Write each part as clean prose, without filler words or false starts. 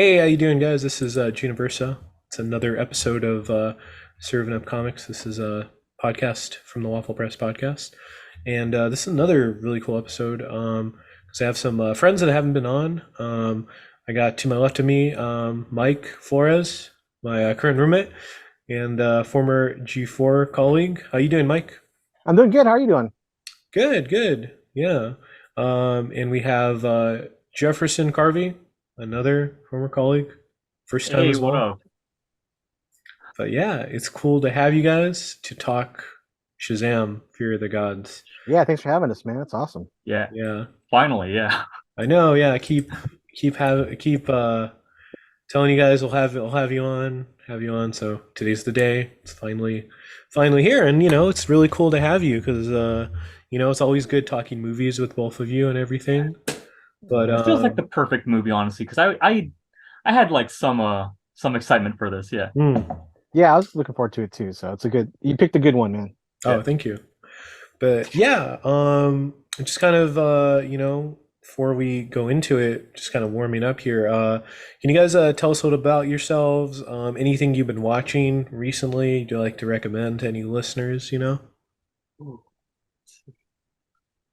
Hey, how you doing, guys? This is Juniversa. It's another episode of Serving Up Comics. This is a podcast from the Waffle Press podcast, and this is another really cool episode because I have some friends that haven't been on. I got to my left of me Mike Flores, my current roommate, and former G4 colleague. How you doing, Mike? I'm doing good. How are you doing? Good, good. Yeah. And we have Jefferson Carvey, another former colleague, first time Hey, as what well. up? But yeah, it's cool to have you guys to talk Shazam, Fear of the Gods. Yeah, thanks for having us, man. That's awesome. Yeah, Yeah. finally, yeah. I know, yeah, keep telling you guys we'll have you on. So today's the day. It's finally here, and it's really cool to have you because it's always good talking movies with both of you and everything. But It feels like the perfect movie, honestly, because I had like some excitement for this. Yeah, Yeah, I was looking forward to it too. So it's a good. You picked a good one, man. oh, yeah. thank you. But yeah, just kind of before we go into it, just kind of warming up here. Can you guys tell us a little about yourselves? Anything you've been watching recently? Do you like to recommend to any listeners? Ooh.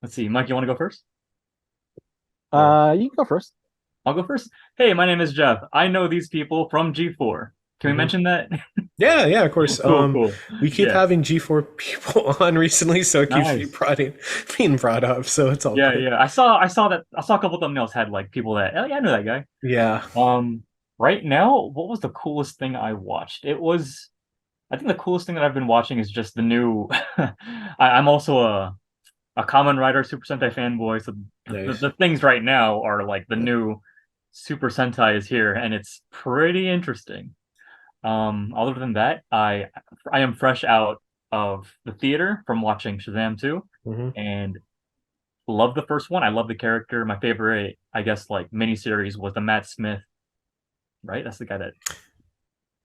Let's see, Mike, you want to go first? Or You can go first. I'll go first. Hey, my name is Jeff. I know these people from G4. Can we Mhm. mention that? Yeah, yeah, of course. Cool, cool. We keep Yeah, having G4 people on recently, so it keeps nice. being brought up. So it's all Yeah, good. yeah. I saw a couple thumbnails had like people that, oh yeah, I know that guy. Yeah. Um, right now, what was the coolest thing I watched? I think the coolest thing that I've been watching is just the new. I'm also a Kamen Rider Super Sentai fanboy, so Nice. the things right now are like the new Super Sentai is here, and it's pretty interesting. Other than that, I am fresh out of the theater from watching Shazam 2, Hmm. and love the first one. I love the character. My favorite, I guess, like miniseries was the Matt Smith, right? That's the guy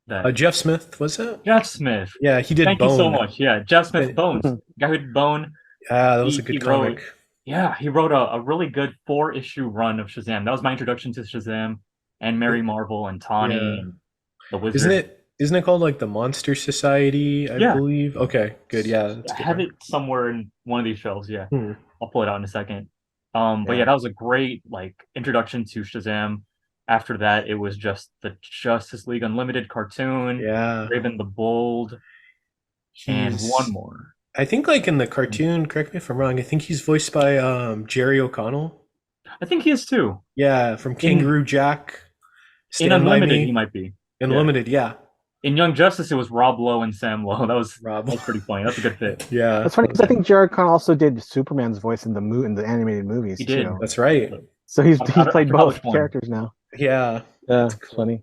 that Jeff Smith, was that? Jeff Smith. Yeah, he did Thank you so Bone. much. Yeah, Jeff Smith But, Bones, guy who did Bone. that was a He good wrote, comic. yeah, he wrote a really good four-issue run of Shazam. That was my introduction to Shazam and Mary Marvel and Tawny Yeah. and the Isn't Wizard. it isn't it called like the Monster Society, I Yeah, believe? Okay, good. Yeah, that's I a good have one. it somewhere in one of these shelves. Yeah, Hmm. I'll pull it out in a second. But yeah, Yeah. that was a great like introduction to Shazam. After that, it was just the Justice League Unlimited cartoon, Yeah. Raven the Bold, and one He's more. I think like in the cartoon, correct me if I'm wrong, I think he's voiced by Jerry O'Connell. I think he is too. Yeah, from In Kangaroo Jack, in Stand By Unlimited, he Me, might be. and Yeah. Limited, yeah. In Young Justice, it was Rob Lowe and Sam Lowe. Rob. That was pretty funny. That's a good fit. Yeah, That's funny that because was I good. think Jared Khan also did Superman's voice in in the animated He movies did. too. That's right. So he's I played forgot both which one. characters now. Yeah, Yeah, that's it's cool. funny.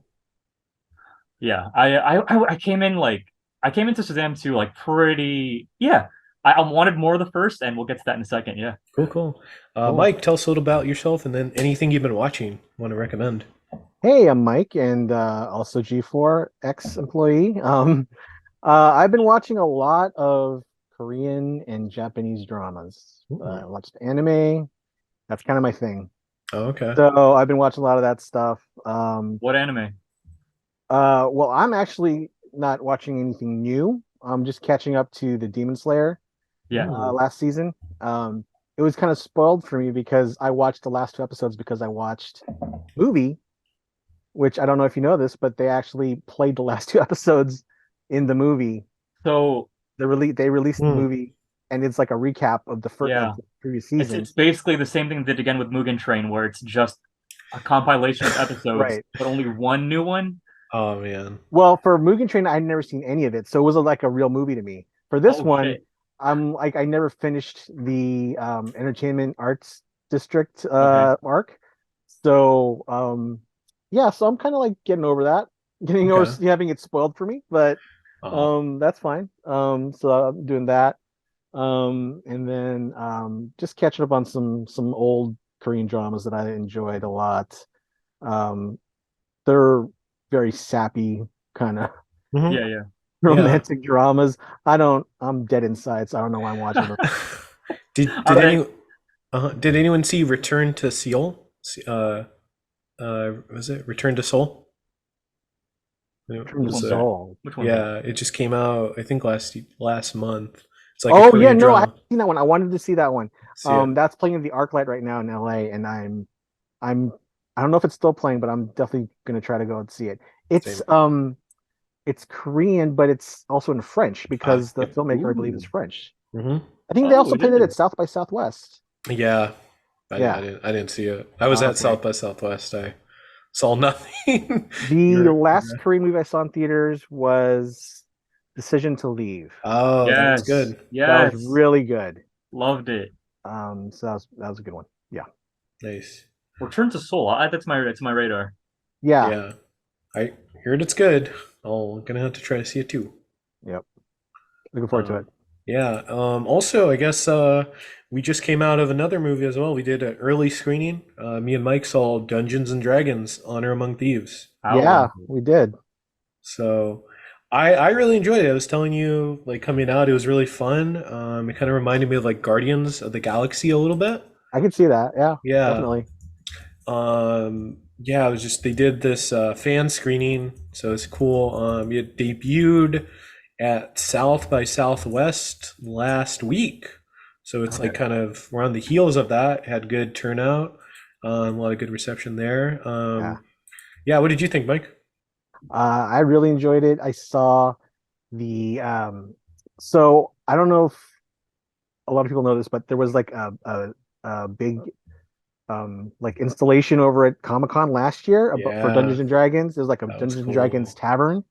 Yeah, I came in like I came into Shazam 2 like pretty yeah. I wanted more of the first, and we'll get to that in a second. Yeah. Cool, cool. Cool. Mike, tell us a little about yourself and then anything you've been watching want to recommend. Hey, I'm Mike, and also G4 ex-employee. I've been watching a lot of Korean and Japanese dramas. Ooh. I watched anime. That's kind of my thing. Oh, okay. So I've been watching a lot of that stuff. What anime? Well, I'm actually not watching anything new. I'm just catching up to the Demon Slayer Yeah. Ooh. last season. It was kind of spoiled for me because I watched the last two episodes because I watched movie, which I don't know if you know this, but they actually played the last two episodes in the movie. So They released the Hmm. movie, and it's like a recap of yeah, the previous it's season. it's basically the same thing they did again with Mugen Train, where it's just a compilation of episodes, Right. but only one new one. Oh man. Well, for Mugen Train, I'd never seen any of it, so it was like a real movie to me. For this Oh one, shit. I'm like I never finished the Entertainment Arts District Okay. arc, so yeah, so I'm kind of like getting over that, getting over Okay. having it spoiled for me, but Oh. that's fine. So I'm doing that, and then just catching up on some old Korean dramas that I enjoyed a lot. Um, they're very sappy kind of Hmm. Yeah, yeah. Yeah. romantic dramas. I'm dead inside, so I don't know why I'm watching them. Did Are did they? any did anyone see Return to Seoul? Was it Return to Seoul? It Return to was, Seoul. Which one? is yeah, it just came out, I think last month. It's like a Oh yeah, Korean no, I drama. haven't seen that one. I wanted to see that one. See it. That's playing at the ArcLight right now in LA, and I'm I don't know if it's still playing, but I'm definitely gonna try to go and see it. It's Same. it's Korean, but it's also in French because the Yep. filmmaker, I believe, is Ooh. French. Hmm. I think they Oh, also it played it is. at South by Southwest. Yeah, Yeah. I didn't see it. I was at Okay. South by Southwest. I saw nothing. The You're, last Korean movie I saw in theaters was Decision to Leave. oh, that was Yes. good. That was Yes. really good. Loved it. So that was a good one. Yeah. Nice. Return to Seoul. I'll add that to my radar. Yeah. Yeah, I heard it's good. I'm gonna have to try to see it too. Yep. Looking forward to it. Yeah. Also, I guess we just came out of another movie as well. We did an early screening. Me and Mike saw Dungeons and Dragons: Honor Among Thieves. How Yeah, was it? we did. So I really enjoyed it. I was telling you, like coming out, it was really fun. It kind of reminded me of like Guardians of the Galaxy a little bit. I could see that. Yeah, Yeah. definitely. Yeah, it was just they did this fan screening, so it's cool. It debuted at South by Southwest last week, so it's like Okay. kind of we're on the heels of that. Had good turnout, a lot of good reception there. Yeah. Yeah, what did you think, Mike? I really enjoyed it. I saw the so I don't know if a lot of people know this, but there was like a big like installation over at Comic-Con last year for Yeah, Dungeons and Dragons. It was like a that was Dungeons and Dragons cool. tavern.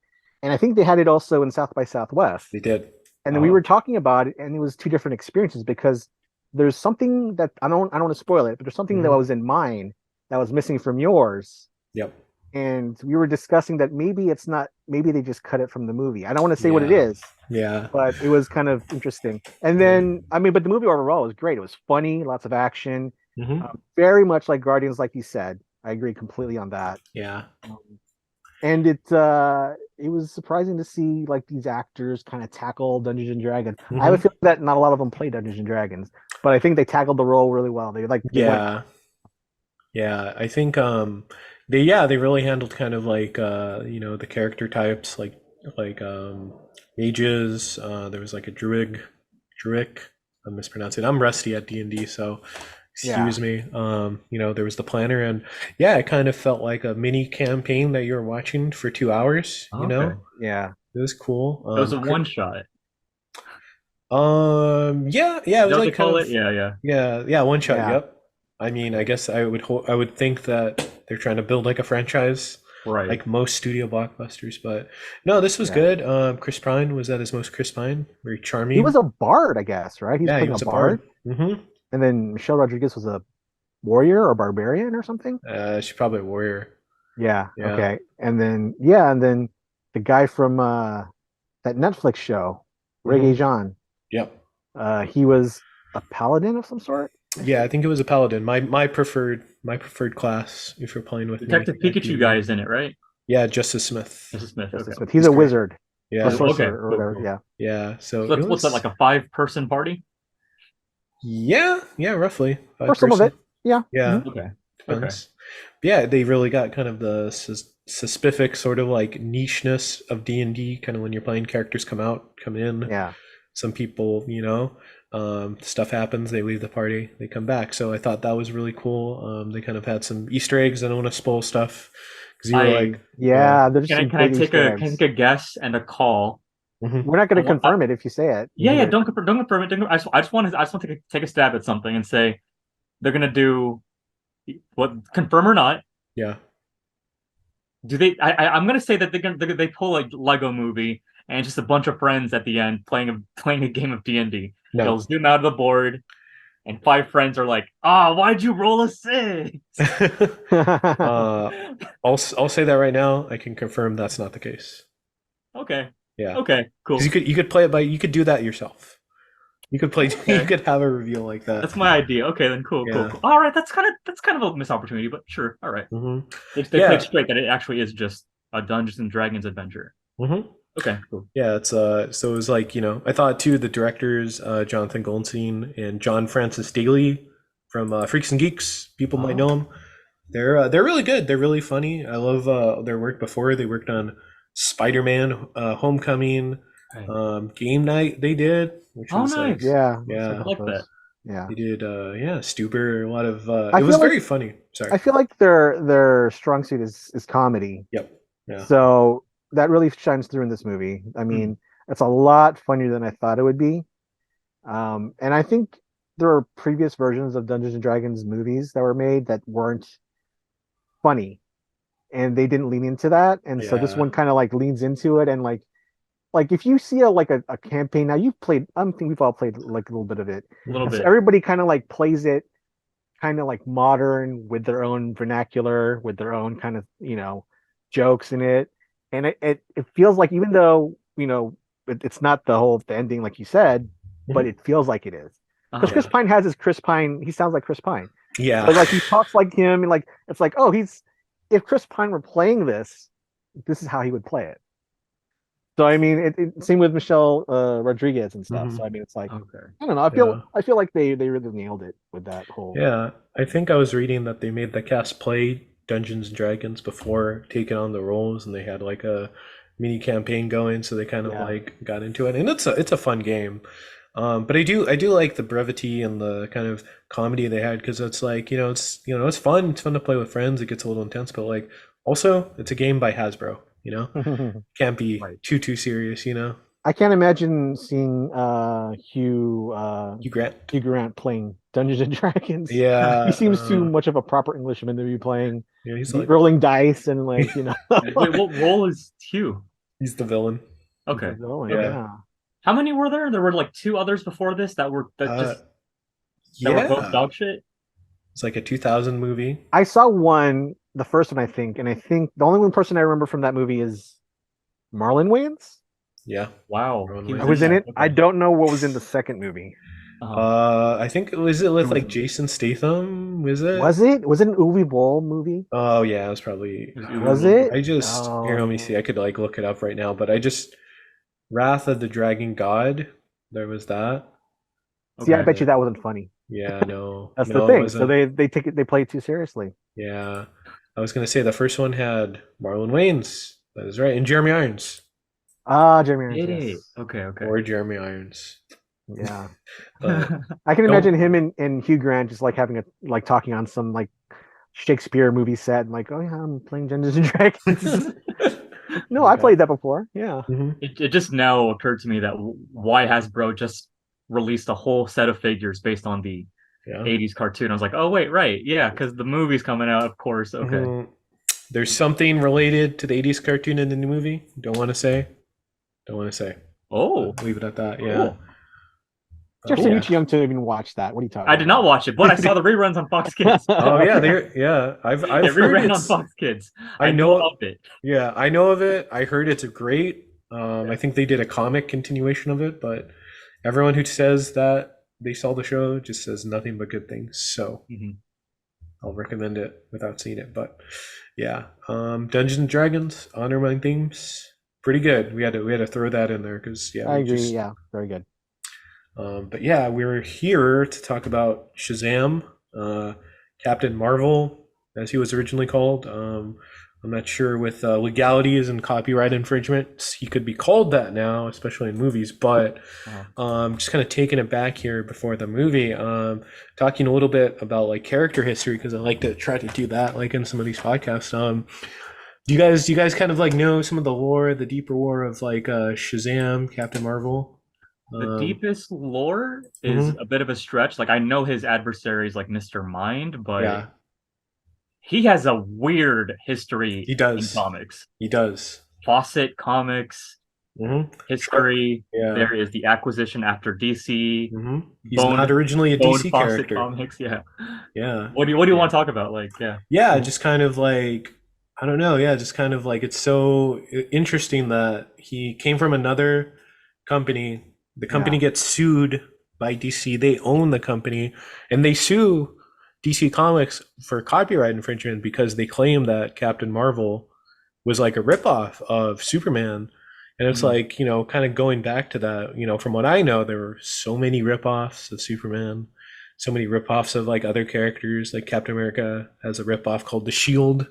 And I think they had it also in South by Southwest. They did. And then we Oh. were talking about it, and it was two different experiences because there's something that I don't want to spoil it, but there's something that Hmm. was in mine that was missing from yours. Yep. And we were discussing that maybe it's not, maybe they just cut it from the movie. I don't want to say what it Yeah. is, Yeah. but it was kind of interesting. And Yeah. then, I mean, but the movie overall was great. It was funny, lots of action, Hmm. very much like Guardians, like you said. I agree completely on that. Yeah. Um, and it was surprising to see like these actors kind of tackle Dungeons and Dragons. I have a Hmm. feeling that not a lot of them play Dungeons and Dragons, but I think they tackled the role really well. They went, Yeah. Yeah, I think they really handled kind of like the character types like mages. There was like a druid. I'm mispronouncing it. I'm rusty at D&D, so yeah, excuse me. There was the planner, and yeah, it kind of felt like a mini campaign that you were watching for 2 hours, Okay. yeah, It was cool. It was a one shot. Yeah, yeah, it Is that was what they like kind call of it? Yeah, yeah. yeah, one shot, yeah, yep. I mean, I guess I would think that they're trying to build like a franchise Right. like most studio blockbusters, but no, this was yeah. good. Chris Pine was at his most Chris Pine, very He charming. was a bard, I guess, right? He's Yeah, he playing a was a bard, bard. Mm-hmm. and then Michelle Rodriguez was a warrior or barbarian or something. She's probably a warrior. Yeah, Yeah. okay. And then the guy from that Netflix show, Reggae Mm-hmm. Jean, Yep. he was a paladin of some sort. Yeah, I think it was a paladin. My preferred class if you're playing with me. Detective at Pikachu D&D. guy is in it, right? Yeah, Justice Smith. Justice Smith. Justice Okay. Smith. He's He's a great. wizard or Yeah. Okay, sorcerer or cool, whatever. cool. Yeah. Yeah. So So it what's that, was like a 5-person party? yeah, roughly For some of person. it. Yeah. Yeah. Mhm. Okay. Okay. Depends. Yeah, they really got kind of the specific sort of like nicheness of D&D, kind of when you're playing characters come in. Yeah. Some people, stuff happens, they leave the party, they come back. So I thought that was really cool. They kind of had some Easter eggs. I don't want to spoil stuff because you were like, Yeah. There's Can I some can I big take Easter a can I eggs. take a guess and a call? mhm, We're not going I to want- confirm it if you say it. Yeah, yeah. mhm. Don't confirm it. I just want to take a stab at something and say they're gonna do what, confirm or not. Yeah. Do they? I'm gonna say that they pull a Lego movie and it's just a bunch of friends at the end playing a game of D&D. No. They'll zoom out of the board, and 5 friends are like, "Ah, why'd you roll a 6?" uh, I'll say that right now. I can confirm that's not the case. Okay, Yeah. okay, cool. Because you could play it you could do that yourself. You could play Okay. you could have a reveal like that. That's my idea. Okay, then cool. Yeah. All right, that's kind of a missed opportunity, but sure. All right. Mhm. They Yeah. played straight that it actually is just a Dungeons and Dragons adventure. Mhm. Okay, cool. Yeah, it's so it was like, I thought too the directors Jonathan Goldstein and John Francis Daly from Freaks and Geeks, people might know him. They're really good. They're really funny. I love their work before. They worked on Spider-Man, Homecoming, Right. Game Night. They did, which Oh, was like nice. Yeah, yeah. let's check out Like those. that. Yeah, they did yeah, Stuber. A lot of I it was feel like very funny. Sorry. I feel like their strong suit is comedy. Yep. Yeah. So that really shines through in this movie. I mean, it's a lot funnier than I thought it would be. And I think there are previous versions of Dungeons and Dragons movies that were made that weren't funny, and they didn't lean into that. And so this Yeah. one kind of like leans into it, and like if you see a campaign now, you've played. I think we've all played like a little bit of it. A little And so bit. everybody kind of like plays it kind of like modern with their own vernacular, with their own kind of, jokes in it. And it feels like, even though, it's not the ending like you said, but it feels like it is. Because Uh-huh. Chris Pine has his Chris Pine, he sounds like Chris Pine. Yeah. But like he talks like him, and like it's like, oh, if Chris Pine were playing this is how he would play it. So I mean, same with Michelle Rodriguez and stuff. So I mean, it's like, Okay. I don't know. Yeah. I feel like they really nailed it with that whole. Yeah, I think I was reading that they made the cast play Dungeons and Dragons before taking on the roles, and they had like a mini campaign going, so they kind of Yeah. like got into it, and it's a fun game. But I do like the brevity and the kind of comedy they had, because it's like it's fun. It's fun to play with friends. It gets a little intense, but like also it's a game by Hasbro. Can't be Right. too serious. I can't imagine seeing Hugh Grant. Hugh Grant playing Dungeons and Dragons. Yeah, He seems too much of a proper Englishman to be playing he's like rolling dice and like Wait, what role is Hugh? he's the villain. Okay. going. Yeah. Yeah. How many were there? There were like two others before this that were that Uh, just that were both yeah, dog shit. it's like a 2000 movie. I saw one, the first one, I think, and I think the only one person I remember from that movie is Marlon Wayans. Yeah. Wow. Everyone He was I was in that. it. I Okay. don't know what was in the second movie. Uh-huh. I think was it with Who was like it? Jason Statham? Was it? Was it? Was it an Uwe Boll movie? Oh yeah, it was probably. Was it? I just here. Let me see. I could like look it up right now, but I just Wrath of the Dragon God. There was that. See, I Okay. bet you that wasn't funny. Yeah, no. That's no, the it thing. So wasn't. they play it too seriously. Yeah, I was gonna say the first one had Marlon Wayans. That is right, and Jeremy Irons Ah, Jeremy Irons. Did Yes. it? Okay. Okay. or Jeremy Irons. Yeah. But I can Nope. imagine him and Hugh Grant just like having talking on some like Shakespeare movie set and like, oh yeah, I'm playing Dungeons and Dragons. No, I Okay. played that before. Yeah. Mhm. It just now occurred to me that why Hasbro just released a whole set of figures based on the Yeah. 80s cartoon. I was like, oh wait, right, yeah, because the movie's coming out, of course. Okay. Mhm. There's something related to the 80s cartoon in the new movie. Don't want to say. Don't want to say. Oh, Leave it at that. Yeah. cool. Jefferson, Yeah. you're too young to even watch that. What are you talking I did not watch it, but I saw the reruns on Fox Kids. Oh yeah, yeah. I've It heard reran on it's. Fox Kids. I know know. of it. Yeah, I know of it. I heard it's great. I think they did a comic continuation of it, but everyone who says that they saw the show just says nothing but good things. So Mhm. I'll recommend it without seeing it. But yeah, Dungeons and Dragons, Honor Among Thieves, pretty good. We had to throw that in there because yeah, I we agree. just Yeah, very good. But yeah, we're here to talk about Shazam, Captain Marvel, as he was originally called. I'm not sure with legalities and copyright infringements, he could be called that now, especially in movies. But just kind of taking it back here before the movie, talking a little bit about like character history, because I like to try to do that like in some of these podcasts. Do you guys kind of like know some of the lore, the deeper lore of like Shazam, Captain Marvel? The deepest lore is a bit of a stretch. Like I know his adversary is like Mr. Mind, but Yeah, he has a weird history he does. in comics. He does. Fawcett Comics Mm-hmm. history. Yeah. There is the acquisition after DC. Mm-hmm. He's Bone- not originally a Bone DC Fawcett character. Comics, yeah. Yeah. What do you want to talk about? Like, yeah. Yeah, just kind of like I don't know. Yeah, just kind of like it's so interesting that he came from another company. The company gets sued by DC. They own the company, and they sue DC Comics for copyright infringement because they claim that Captain Marvel was like a ripoff of Superman. And it's like, kind of going back to that, from what I know, there were so many ripoffs of Superman, so many ripoffs of like other characters. Like Captain America has a ripoff called the Shield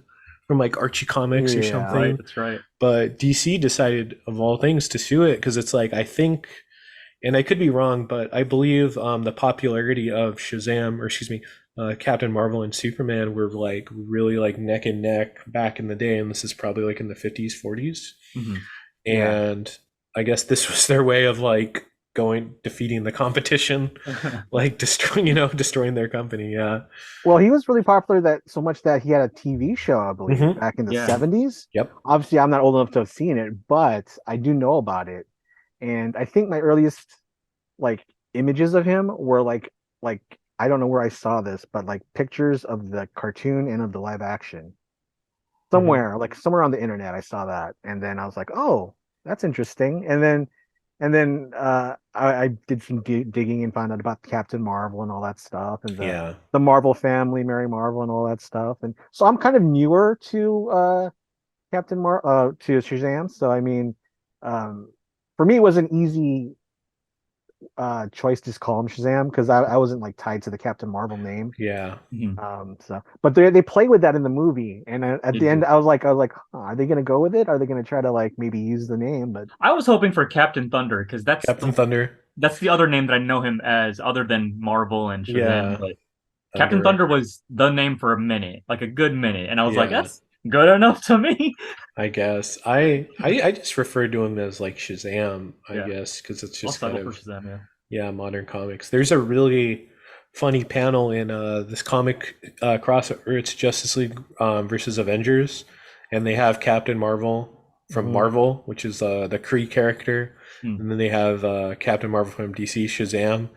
from like Archie Comics or Yeah. Right, something. that's right. But DC decided, of all things, to sue it because it's like I think, and I could be wrong, but I believe the popularity of Shazam, or excuse me, Captain Marvel and Superman were like really like neck and neck back in the day, and this is probably like in the 50s, 40s, Mhm. Yeah. and I guess this was their way of like defeating the competition, like destroying their company. Yeah. Well, he was really popular that so much that he had a TV show, I believe, Mhm. back in the Yeah. 70s. Yep. Obviously, I'm not old enough to have seen it, but I do know about it. And I think my earliest like images of him were like I don't know where I saw this, but like pictures of the cartoon and of the live action. Somewhere, like somewhere on the internet, I saw that, and then I was like, "Oh, that's interesting." And then I did some digging and found out about Captain Marvel and all that stuff, and Yeah. the Marvel family, Mary Marvel, and all that stuff. And so I'm kind of newer to to Shazam. So I mean, um, for me, it was an easy choice to just call him Shazam because I wasn't like tied to the Captain Marvel name. Yeah. Mhm. So, but they play with that in the movie, and at They the end, do. I was like, huh, are they gonna go with it? Are they gonna try to like maybe use the name? But I was hoping for Captain Thunder because Captain Thunder. that's the other name that I know him as, other than Marvel and Shazam. Yeah. But Captain Thunder. Thunder was the name for a minute, like a good minute, and I was like, Yeah. that's good enough to me. I guess I just refer to him as like Shazam, I Yeah. guess, because it's I'll just kind settle for of Shazam. Yeah. modern comics. There's a really funny panel in this comic crossover. It's Justice League versus Avengers, and they have Captain Marvel from Mhm. Marvel, which is the Kree character, Hmm. and then they have Captain Marvel from DC, Shazam.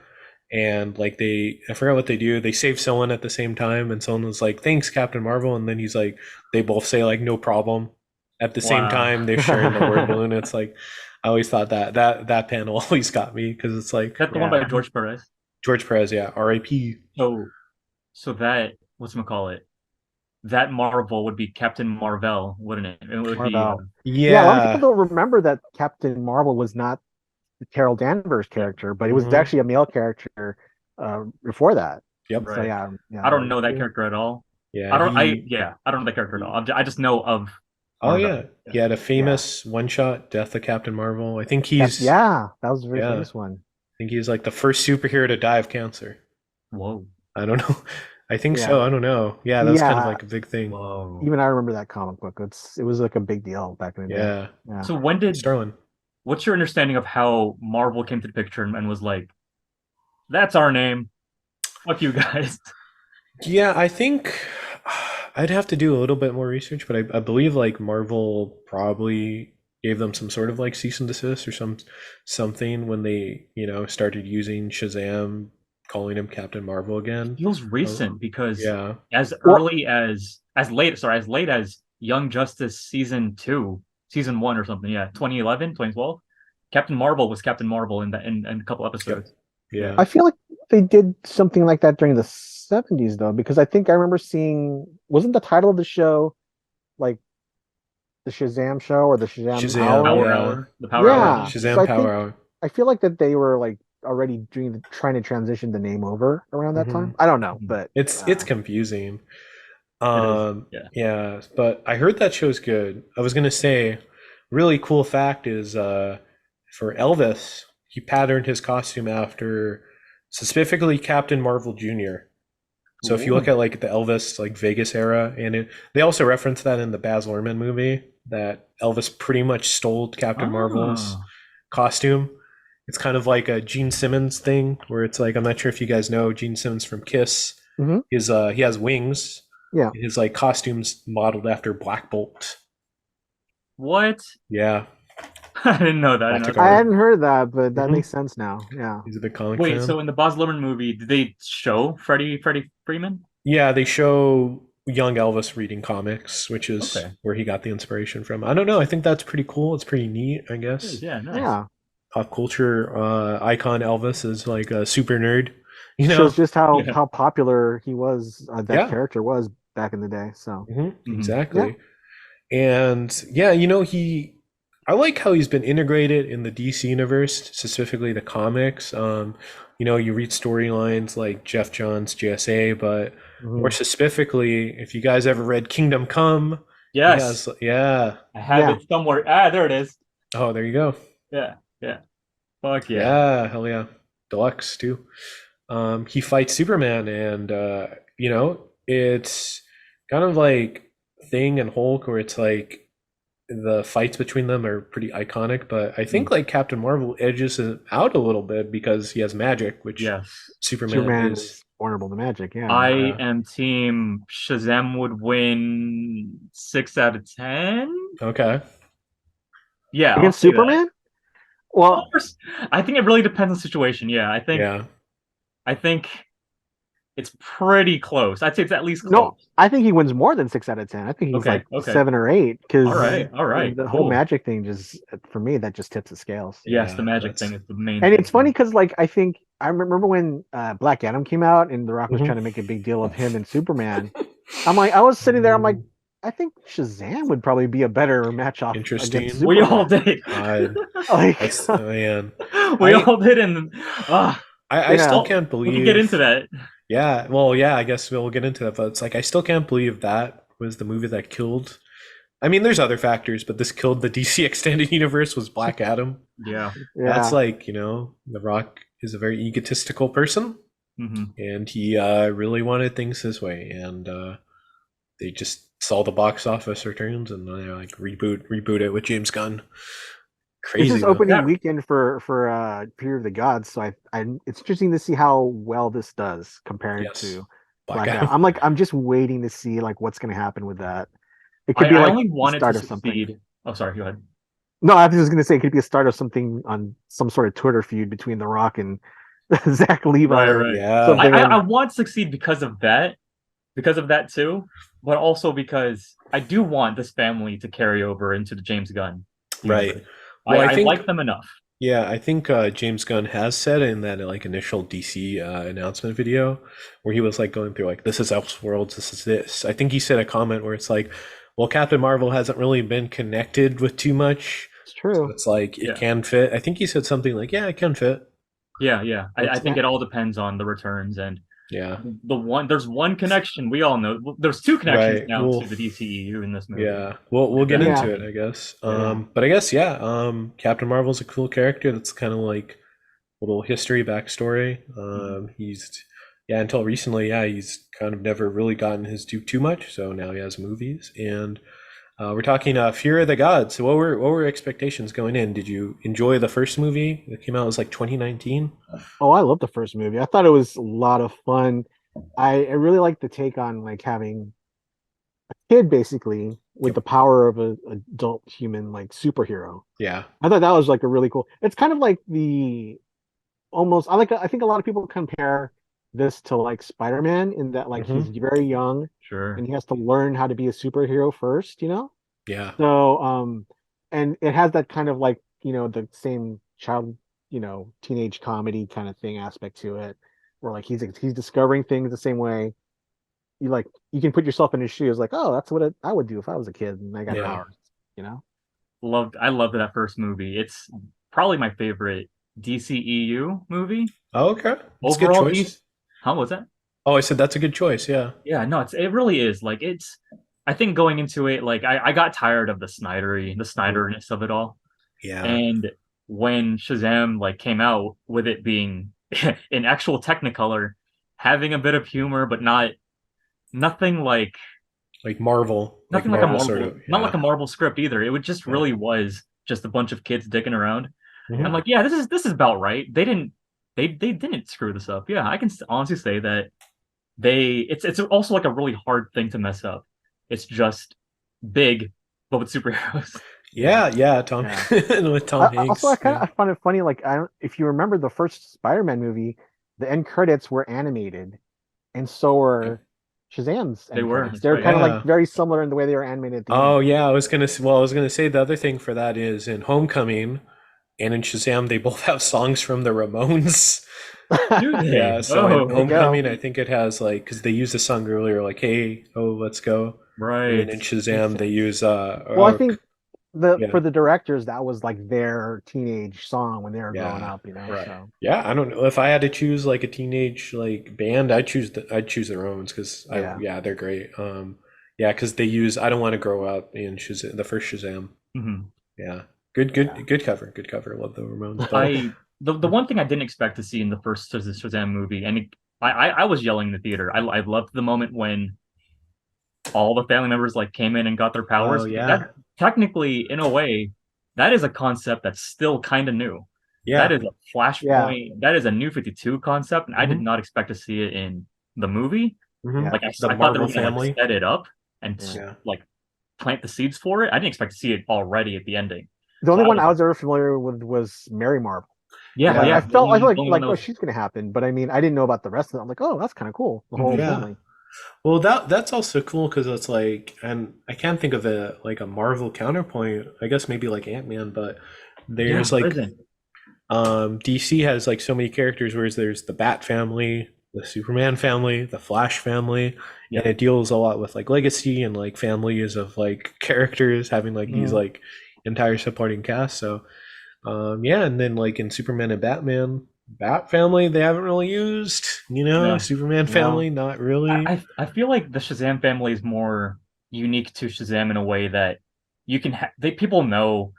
And like I forgot what they do. They save someone at the same time, and someone was like, "Thanks, Captain Marvel," and then he's like, they both say like, "No problem." At the same Wow. time, they're sharing the word balloon. It's like, I always thought that panel always got me because it's like That's the one by George Perez. George Perez, yeah, R.I.P. So that, whatchamacallit, that Marvel would be Captain Marvel, wouldn't it? It would be Marvel. Yeah, a lot of people Yeah, don't remember that Captain Marvel was not the Carol Danvers character, but it was Mhm. actually a male character before that. Yep. So right. yeah, I don't know that character at all. Yeah, I don't know that character at all. I just know of Oh Marvel. yeah, he had a famous one shot, Death of Captain Marvel. I think yeah, that was a very yeah, famous one. I think he's like the first superhero to die of cancer. Whoa. I don't know. I think Yeah. so. I don't know. Yeah, that's kind of Yeah. like a big thing. Whoa. Even I remember that comic book. It was like a big deal back in the day. Yeah. Yeah. So when did Starlin. what's your understanding of how Marvel came to the picture and was like, that's our name. Fuck you guys. Yeah, I think I'd have to do a little bit more research, but I believe like Marvel probably gave them some sort of like cease and desist or something when they, started using Shazam, calling him Captain Marvel again. Feels recent because Yeah. as Well- early as late as Young Justice season 1 or something, 2011, 2012, Captain Marvel was Captain Marvel in a couple episodes. Yeah. I feel like they did something like that during the 70s though, because I think I remember seeing, wasn't the title of the show like the Shazam show or the Shazam Hour? Power Yeah. Hour. The Power Yeah. Hour. Shazam So I Power think- Hour. I feel like that they were like already trying to transition the name over around that Mhm. time. I don't know, Mhm. but It's confusing. It is, Yeah, but I heard that show's good. I was gonna say, really cool fact is for Elvis, he patterned his costume after specifically Captain Marvel Jr. So if you look Ooh. at like the Elvis like Vegas era, and they also reference that in the Baz Luhrmann movie that Elvis pretty much stole Captain Marvel's Ah. costume. It's kind of like a Gene Simmons thing where it's like I'm not sure if you guys know Gene Simmons from Kiss. Mhm. He has wings. Yeah. His like costumes modeled after Black Bolt. What? Yeah, I didn't know that. I didn't know Baltic that. I Art. hadn't heard that, but that Mhm. makes sense now. Yeah. He's a big comic Wait, fan. so in the Baz Luhrmann movie, did they show Freddie Freeman? Yeah, they show young Elvis reading comics, which is Okay. where he got the inspiration from. I don't know. I think that's pretty cool. It's pretty neat, I guess. Yeah, nice. Yeah. Pop culture icon Elvis is like a super nerd. You know? Shows just how Yeah. how popular he was, that Yeah. character was back in the day. So Mhm, Mhm. exactly. And yeah, he I like how he's been integrated in the DC universe, specifically the comics. You read storylines like Jeff Johns' JSA, but more Mhm. specifically, if you guys ever read Kingdom Come, he Yes, has, yeah. I have Yeah. it somewhere. Ah, there it is. Oh, there you go. Yeah, yeah. Fuck yeah. Yeah, hell yeah. Deluxe too. He fights Superman, and it's kind of like Thing and Hulk, where it's like the fights between them are pretty iconic. But I think Mm. like Captain Marvel edges it out a little bit because he has magic, which Yes. Superman Superman is. is vulnerable to magic. Yeah. I Yeah. am team Shazam would win 6 out of 10. Okay. Yeah, I'll Against say that. Superman? Well, Well, first, I think it really depends on the situation. Yeah, Yeah. I think it's pretty close. I'd say it's at least no, close. I think he wins more than 6 out of 10. I think he's Okay, like okay. 7 or 8 All because right, all right, the whole cool. magic thing just for me that just tips the scales. Yes, the Yeah. magic That's. thing is the main And thing. it's funny because like I think I remember when Black Adam came out and The Rock was Mhm. trying to make a big deal of him and Superman. I'm like, I was sitting there, I'm like, I think Shazam would probably be a better match off against Interesting. We all Superman. did. Like, That's man. We I all did, and I still yeah, can't we can get into believe. that. Yeah, well, yeah, I guess we'll get into that, but it's like I still can't believe that was the movie that killed. I mean, there's other factors, but this killed the DC extended universe was Black Adam. Yeah. That's yeah. like, The Rock is a very egotistical person, Hmm. and he really wanted things his way, and they just saw the box office returns, and they're like reboot it with James Gunn. This Crazy is though. opening That weekend for Fear of the Gods, so I it's interesting to see how well this does compared Yes, to Black Black Adam. Adam. I'm just waiting to see like what's going to happen with that. It could be I like only the want it to start of something. succeed. Oh, sorry. Go ahead. No, I was just going to say it could be a start of something on some sort of Twitter feud between The Rock and Zach Levi Right, or right. Yeah, something. I And want to succeed because of that too, but also because I do want this family to carry over into the James Gunn right. universe. Well, I I think like them enough. Yeah, I think James Gunn has said in that like initial DC announcement video where he was like going through like this is Elseworlds, this is this. I think he said a comment where it's like, well, Captain Marvel hasn't really been connected with too much, it's so true. it's like it Yeah. can fit. I think he said something like, yeah, it can fit. Yeah, yeah. I It's think not, it all depends on the returns and Yeah, there's one connection we all know. There's two connections right. now Well, to the DCEU in this movie. yeah, we'll get yeah, into it, I guess. yeah. But I guess yeah, Captain Marvel's a cool character. That's kind of like little history backstory. He's yeah, until recently, yeah, he's kind of never really gotten his due too much. So now he has movies, and we're talking Fear of the Gods. So what were expectations going in? Did you enjoy the first movie that came out? It was like 2019. Oh, I love the first movie. I thought it was a lot of fun. I really like the take on like having a kid basically with Yep. the power of a adult human like superhero. Yeah. I thought that was like a really cool. It's kind of like the almost I think a lot of people compare this to like Spider-Man in that like he's Hmm. very young Sure. and he has to learn how to be a superhero first, you know? Yeah. So and it has that kind of like, the same child, teenage comedy kind of thing aspect to it where like he's discovering things the same way. You can put yourself in his shoes like, "Oh, that's what I would do if I was a kid and I got Yeah. powers." You know? I loved that first movie. It's probably my favorite DCEU movie. Oh, okay. It's a good Overall, choice. how was that? Oh, I said that's a good choice. Yeah. Yeah, no, it really is. Like it's I think going into it, like I got tired of the Snyderness of it all. Yeah. And when Shazam like came out with it being in actual Technicolor, having a bit of humor, but nothing like Like Marvel. Like nothing like a Marvel Marvel, sort of. not like Yeah. a Marvel script either. It would just Yeah. really was just a bunch of kids dicking around. I'm Mhm. like, yeah, this is about right. They didn't screw this up. Yeah, I can honestly say that it's also like a really hard thing to mess up. It's just big, but with superheroes. Yeah. Yeah. Tom Yeah. with Tom Also, I Hanks. kind Yeah. of I find it funny. Like, I don't, if you remember the first Spider-Man movie, the end credits were animated, and so were Shazam's They end were. credits. That's They're right. kind of like Yeah. very similar in the way they were animated at the Oh end. yeah, I was gonna say the other thing for that is in Homecoming and in Shazam they both have songs from the Ramones. Do they? Yeah, so in Oh, There you go. Homecoming I think it has like because they used a song earlier like "Hey, oh, let's go," and then in right. Shazam they use Well, I think Yeah. for the directors, that was like their teenage song when they were growing Yeah. up, you know. Right. So Yeah, I don't know if I had to choose like a teenage like band, I'd choose the Ramones because yeah, they're great. Yeah, because they use I don't want to grow up in Shazam, the first Shazam. Hmm. Yeah, yeah. good cover, good cover. Love the Ramones, but I the one thing I didn't expect to see in the first Shazam movie, and I was yelling in the theater. I loved the moment when all the family members like came in and got their oh powers. yeah, That technically, in a way, that is a concept that's still kind of new. That yeah, is a Yeah. Flashpoint. That is a New 52 concept, and I did Hmm. not expect to see it in the movie. hmm Yeah. Like the I thought they were Marvel gonna like family. set it up and Yeah. Yeah, like plant the seeds for it. I didn't expect to see it already at the ending. The So only I one was I was ever familiar with was Mary Marvel. yeah, Like yeah. yeah, I felt The only one like that oh, was she's gonna happen, but I mean I didn't know about the rest of it. I'm like, oh, that's kind of cool. The whole Mhm. yeah. family. Well, that's also cool because it's like, and I can't think of a like a Marvel counterpoint. I guess maybe like Ant-Man, but Yeah, there's there like isn't. DC has like so many characters, whereas there's the Bat family, the Superman family, the Flash family, and Yeah. it deals a lot with like legacy and like families of like characters having like these Hmm. like entire supporting cast. So yeah, and then like in Superman and Batman, Bat family they haven't really used, No. Superman No. family not really. I feel like the Shazam family is more unique to Shazam in a way that you can people know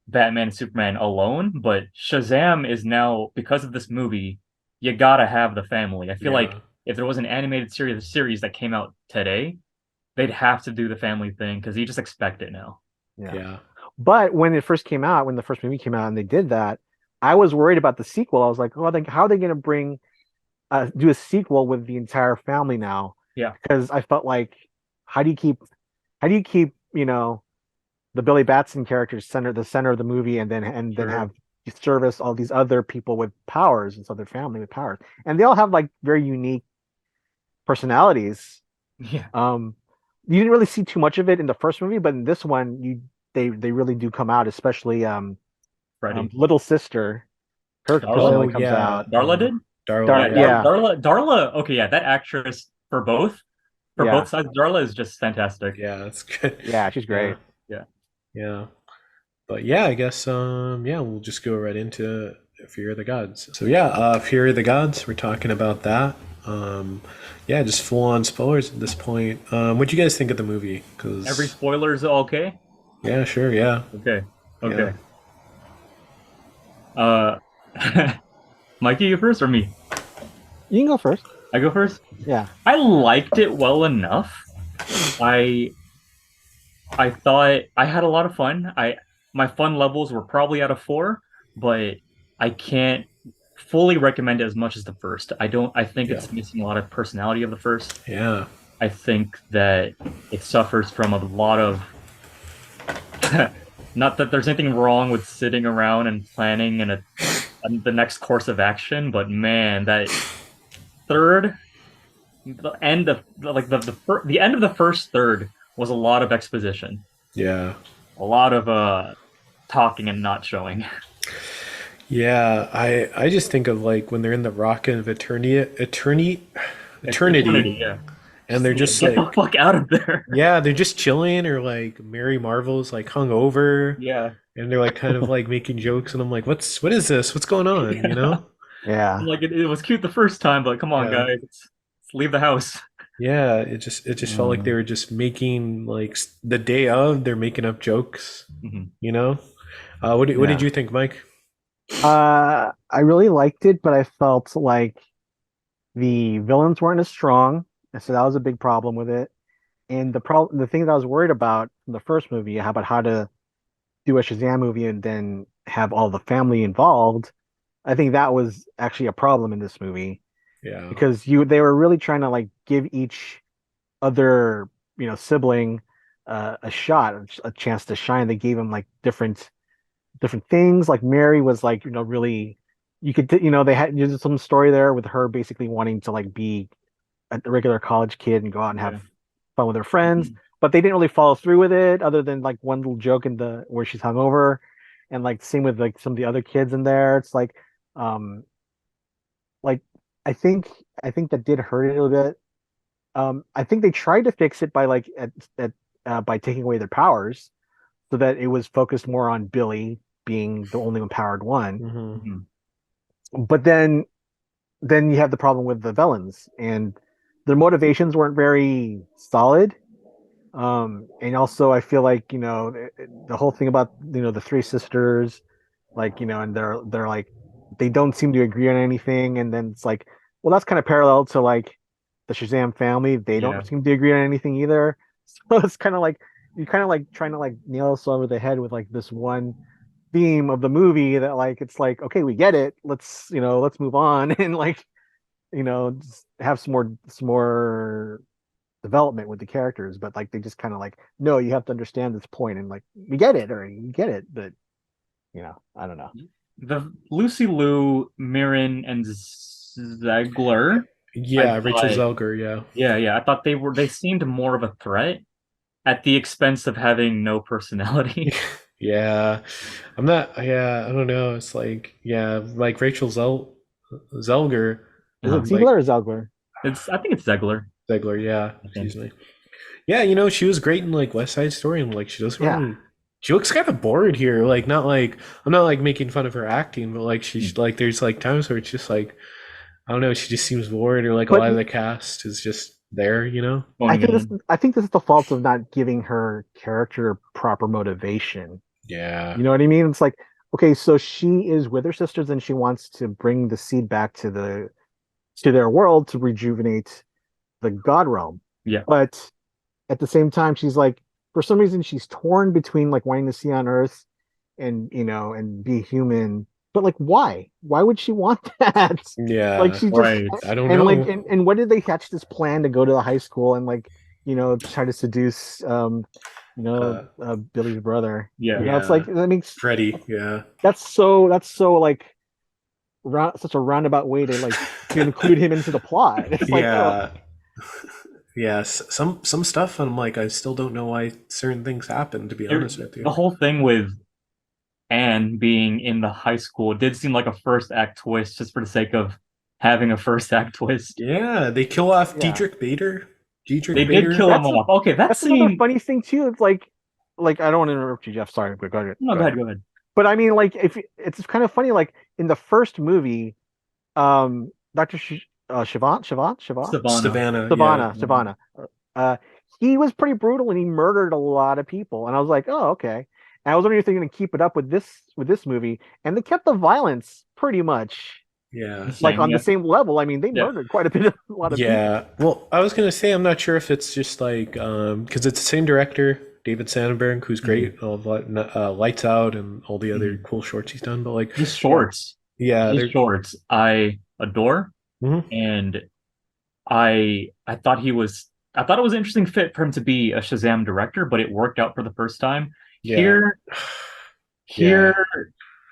Batman and Superman alone, but Shazam is now because of this movie, you gotta have the family. I feel like Yeah, if there was an animated series that came out today, they'd have to do the family thing because you just expect it now. Yeah. yeah, But when it first came out, when the first movie came out and they did that, I was worried about the sequel. I was like, oh, how are they going to bring do a sequel with the entire family now? Yeah. Because I felt like, how do you keep how do you keep the Billy Batson characters the center of the movie, and then sure, have you service all these other people with powers and so their family with powers, and they all have like very unique personalities. Yeah. You didn't really see too much of it in the first movie, but in this one, they really do come out, especially Freddie. little sister, her Darla? oh personality comes yeah, out. Darla did? Darla, Yeah, Dar yeah, yeah, Darla. Okay, yeah, that actress for yeah, both sides, Darla is just fantastic. yeah, that's good. yeah, she's Yeah, great. Yeah. yeah. But yeah, I guess yeah, we'll just go right into Fear of the Gods. So yeah, Fear of the Gods, we're talking about that. Yeah, just full on spoilers at this point. What'd you guys think of the movie? Every Cause spoiler is okay. yeah, sure, yeah, Okay. yeah. Okay. Uh, Mikey, you first or me? You can go first. I go first. Yeah, I liked it well enough. I I thought I had a lot of fun. I My fun levels were probably out of 4, but I can't fully recommend it as much as the first. I don't. I think Yeah, it's missing a lot of personality of the first. yeah, I think that it suffers from a lot of not that there's anything wrong with sitting around and planning and the next course of action, but man, that third the end of like the end of the first third was a lot of exposition, yeah, a lot of talking and not showing. yeah. I just think of like when they're in the Rocket of Eternity, Yeah. and they're just Get the like, fuck out of there. yeah, they're just chilling, or like Mary Marvel's like hung over, Yeah. and they're like kind of like making jokes, and I'm like, what is this? What's going on? You know? yeah, Like it was cute the first time, but come on, Yeah. guys, let's leave the house. Yeah, it just felt like they Mm. were just making like the day of they're making up jokes, Mhm. you know? What did yeah. you think, Mike? I really liked it, but I felt like the villains weren't as strong, and so that was a big problem with it. And the thing that I was worried about from the first movie, how about how to do a Shazam movie and then have all the family involved, I think that was actually a problem in this movie Yeah. because they were really trying to like give each other sibling a shot, a chance to shine. They gave them like different things. Like Mary was like really you could they had there's some story there with her basically wanting to like be a regular college kid and go out and Yeah. have fun with her friends, Mhm. but they didn't really follow through with it other than like one little joke in the where she's hungover, and like same with like some of the other kids in there. It's um like I think I think that did hurt it a little bit. I think they tried to fix it by like at by taking away their powers so that it was focused more on Billy being the only empowered one. Hmm. Mhm. But then you have the problem with the villains, and their motivations weren't very solid. And also I feel like, the whole thing about, the three sisters, like, and they're like, they don't seem to agree on anything, and then it's like, well, that's kind of parallel to like the Shazam family. They Yeah. don't seem to agree on anything either. So it's kind of like you're kind of like trying to like nail us over the head with like this one theme of the movie that like it's like, okay, we get it, let's move on and like, just have some more development with the characters. But like they just kind of like, no, you have to understand this point, and like we get it, or you get it, but I don't know. The Lucy Liu, Mirren, and Zegler. Yeah, I Rachel thought, Zelger. Yeah. yeah. I thought they seemed more of a threat at the expense of having no personality. Yeah, I'm not. Yeah, I don't know. It's like, yeah, like Zelger. Is it Um, Ziegler Like or Zelgler? I think it's Zegler. Zegler. Yeah, I think. excuse me. Yeah, she was great in like West Side Story, and like she doesn't Yeah. really. She looks kind of bored here. Like, not like I'm not like making fun of her acting, but like she's like there's like times where it's just like I don't know. She just seems bored, or like a But lot of the cast is just there. I Phoning it think this in. I think this is the fault of not giving her character proper motivation. Yeah. You know what I mean? It's like, okay, so she is with her sisters and she wants to bring the seed back to their world to rejuvenate the God realm. Yeah. But at the same time, she's like, for some reason, she's torn between like wanting to see on Earth and and be human. But like, why? Why would she want that? Like, Yeah. she just Right. I don't and like know. and what did they hatch this plan to go to the high school and like, try to seduce Billy's brother. Yeah. It's like Yeah. that makes Freddie. Yeah. that's so like such a roundabout way to include him into the plot. It's like, oh, Yeah. Yes. Some stuff, and I'm like, I still don't know why certain things happen. To be honest with The you. whole thing with Anne being in the high school did seem like a first act twist just for the sake of having a first act twist. Yeah, they kill off yeah. Dietrich Bader. Dietrich They did Bader. kill him That's off. Okay, that that's another scene. funny thing too. It's like I don't want to interrupt you, Jeff. Sorry, go ahead. No, Go go ahead. ahead, go ahead. But I mean, like, if it's kind of funny, like in the first movie, Dr. Savannah. Savannah. Yeah. Savannah, uh, he was pretty brutal and he murdered a lot of people. And I was like, oh, okay. And I was wondering if they're going to keep it up with this movie, and they kept the violence pretty much Yeah. like Same, on the yeah. same level. I mean, they Yeah. murdered quite a lot of people. Yeah. Well, I was gonna say I'm not sure if it's just like because it's the same director, David Sandberg, who's great, all of Lights Out and all the other cool shorts he's done. But like, His shorts. yeah, His they're shorts I adore. Mhm. And I thought I thought it was an interesting fit for him to be a Shazam director, but it worked out for the first time. Yeah. Here Yeah.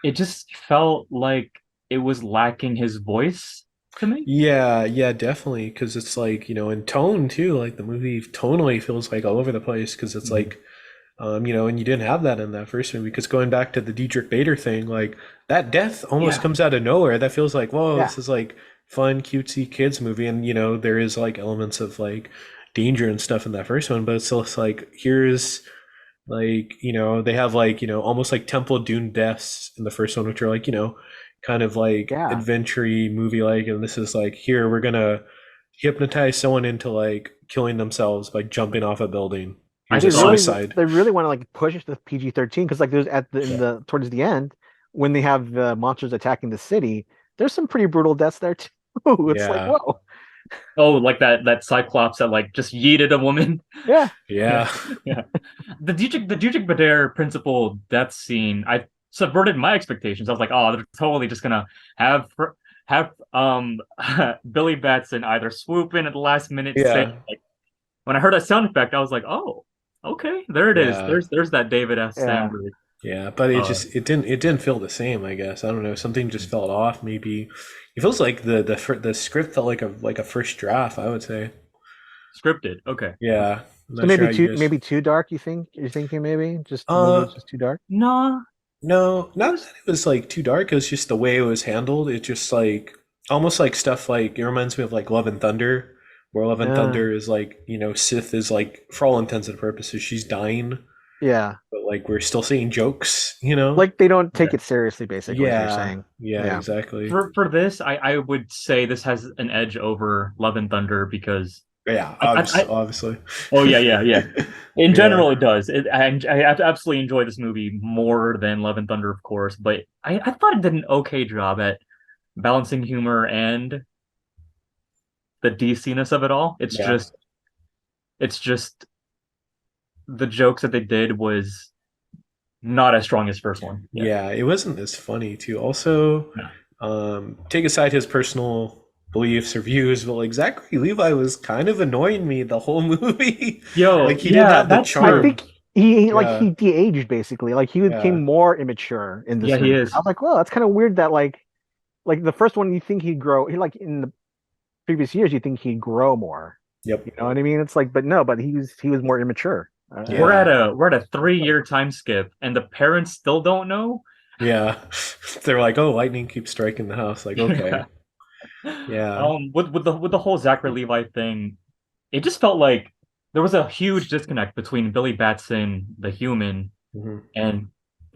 it just felt like it was lacking his voice to me. Yeah, definitely. Because it's like, in tone too, like the movie tonally feels like all over the place because it's like, and you didn't have that in that first movie. Because going back to the Dietrich Bader thing, like that death almost Yeah. comes out of nowhere. That feels like, whoa, Yeah. this is like fun, cutesy kids movie. And, there is like elements of like danger and stuff in that first one, but it's still like, here's like, they have like, almost like Temple of Doom deaths in the first one, which are like, kind of like Yeah. adventure-y movie like, and this is like, here we're gonna hypnotize someone into like killing themselves by jumping off a building. Here's They a really, suicide. they really want to like push it to PG-13 because like there's in the towards the end when they have the monsters attacking the city, there's some pretty brutal deaths there too. It's like, Yeah. whoa, Oh, like that Cyclops that like just yeeted a woman. yeah, Yeah. Yeah. The Dietrich Bader principal death scene, I subverted my expectations. I was like, oh, they're totally just gonna have Billy Batson either swoop in at the last minute, say Yeah. like when I heard that sound effect, I was like, oh, okay, there it is. Yeah. There's that David F. Yeah. Sandberg. Yeah, but it Uh, just it didn't feel the same, I guess. I don't know. Something just felt off. Maybe it feels like the script felt like a first draft, I would say. Scripted. Okay. Yeah. I'm so not maybe sure how you guys. maybe too dark. You're thinking maybe just the movie was just too dark. Nah. No, not that it was like too dark. It was just the way it was handled. It just like almost like stuff like it reminds me of like Love and Thunder, where Love and Yeah. Thunder is like, Sith is like for all intents and purposes, she's dying Yeah. but like we're still seeing jokes, you know? Like they don't take Yeah. it seriously, basically, is what you're Yeah, saying. yeah, Yeah. exactly. For this, I would say this has an edge over Love and Thunder because Yeah, I obviously. oh yeah. In Yeah, general, it does. I absolutely enjoy this movie more than Love and Thunder, of course, but I thought it did an okay job at balancing humor and the DC-ness of it all. yeah, It's just the jokes that they did was not as strong as first one. Yeah. yeah. It wasn't as funny too. Also, No. take aside his personal beliefs or views, but like Zachary Levi was kind of annoying me the whole movie. Yo, Like he didn't yeah, have the that's I true. charm. think he like Yeah, he de-aged basically. Like he became yeah, more immature in Yeah, this he movie. I is. was like, well, that's kind of weird that like the first one you think he'd grow. He like in the previous years you think he'd grow more. yep, You know what I mean? It's like, but no, but he was more immature. yeah, We're at a 3 year time skip, and the parents still don't know. yeah. They're like, oh, lightning keeps striking the house. Like, okay, yeah, With the whole Zachary Levi thing, it just felt like there was a huge disconnect between Billy Batson, the human, hmm, and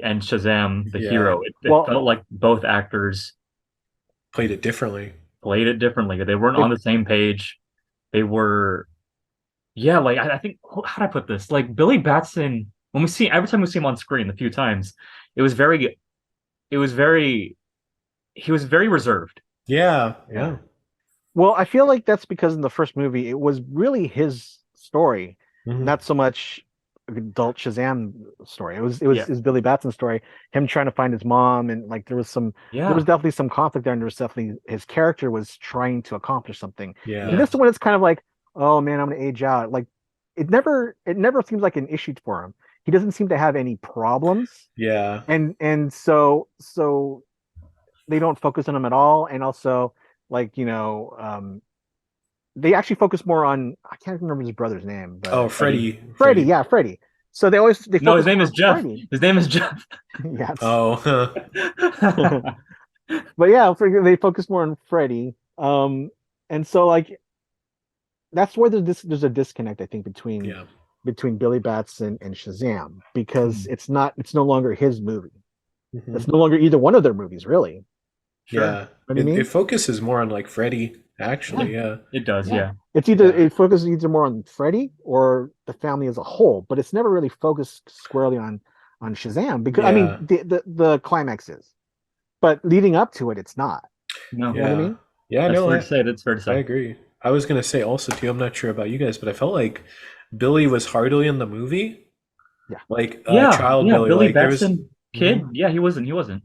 Shazam, the yeah. hero. It Well, felt like both actors Played it differently. played it differently. They weren't it, on the same page. They were, yeah, like I think how do I put this? Like Billy Batson, when we see every time we see him on screen, the few times, it was very, it was very, he was very reserved. Yeah, yeah. yeah, Well, I feel like that's because in the first movie it was really his story, hmm, not so much adult Shazam story. Yeah, It was Billy Batson's story, him trying to find his mom, and like there was yeah, definitely some conflict there, and there was definitely his character was trying to accomplish something. And yeah, yeah. this one, it's kind of like, oh man, I'm gonna age out. Like it never seems like an issue for him. He doesn't seem to have any problems, yeah. and so they don't focus on him at all, and also like they actually focus more on I can't remember his brother's name, Oh, but Freddie. Freddie, Freddie, Freddie. yeah, Freddie. So they No, his focus name more is on Jeff. Freddie. His name is Jeff. Yes. Oh, huh. But yeah, they focus more on Freddie. And so like that's where there's a disconnect, I think, Yeah. between Billy Batson and Shazam, because it's no longer his movie. Hmm. It's no longer either one of their movies, really. Sure. Yeah. What do you It mean? focuses more on like Freddie, Yeah. actually. Yeah. It does, Yeah. yeah. Yeah. It focuses either more on Freddy or the family as a whole, but it's never really focused squarely on Shazam, because I mean Yeah. the climax is, but leading up to it, it's not. No, You know what I Yeah. mean? Yeah, that's no, fair to say. That's fair to I say. agree. I was gonna say also too, I'm not sure about you guys, but I felt like Billy was hardly in the movie. Yeah. Like Yeah, child yeah. Billy. Billy Like there was Batson, kid. mhm. Yeah, he wasn't. He wasn't.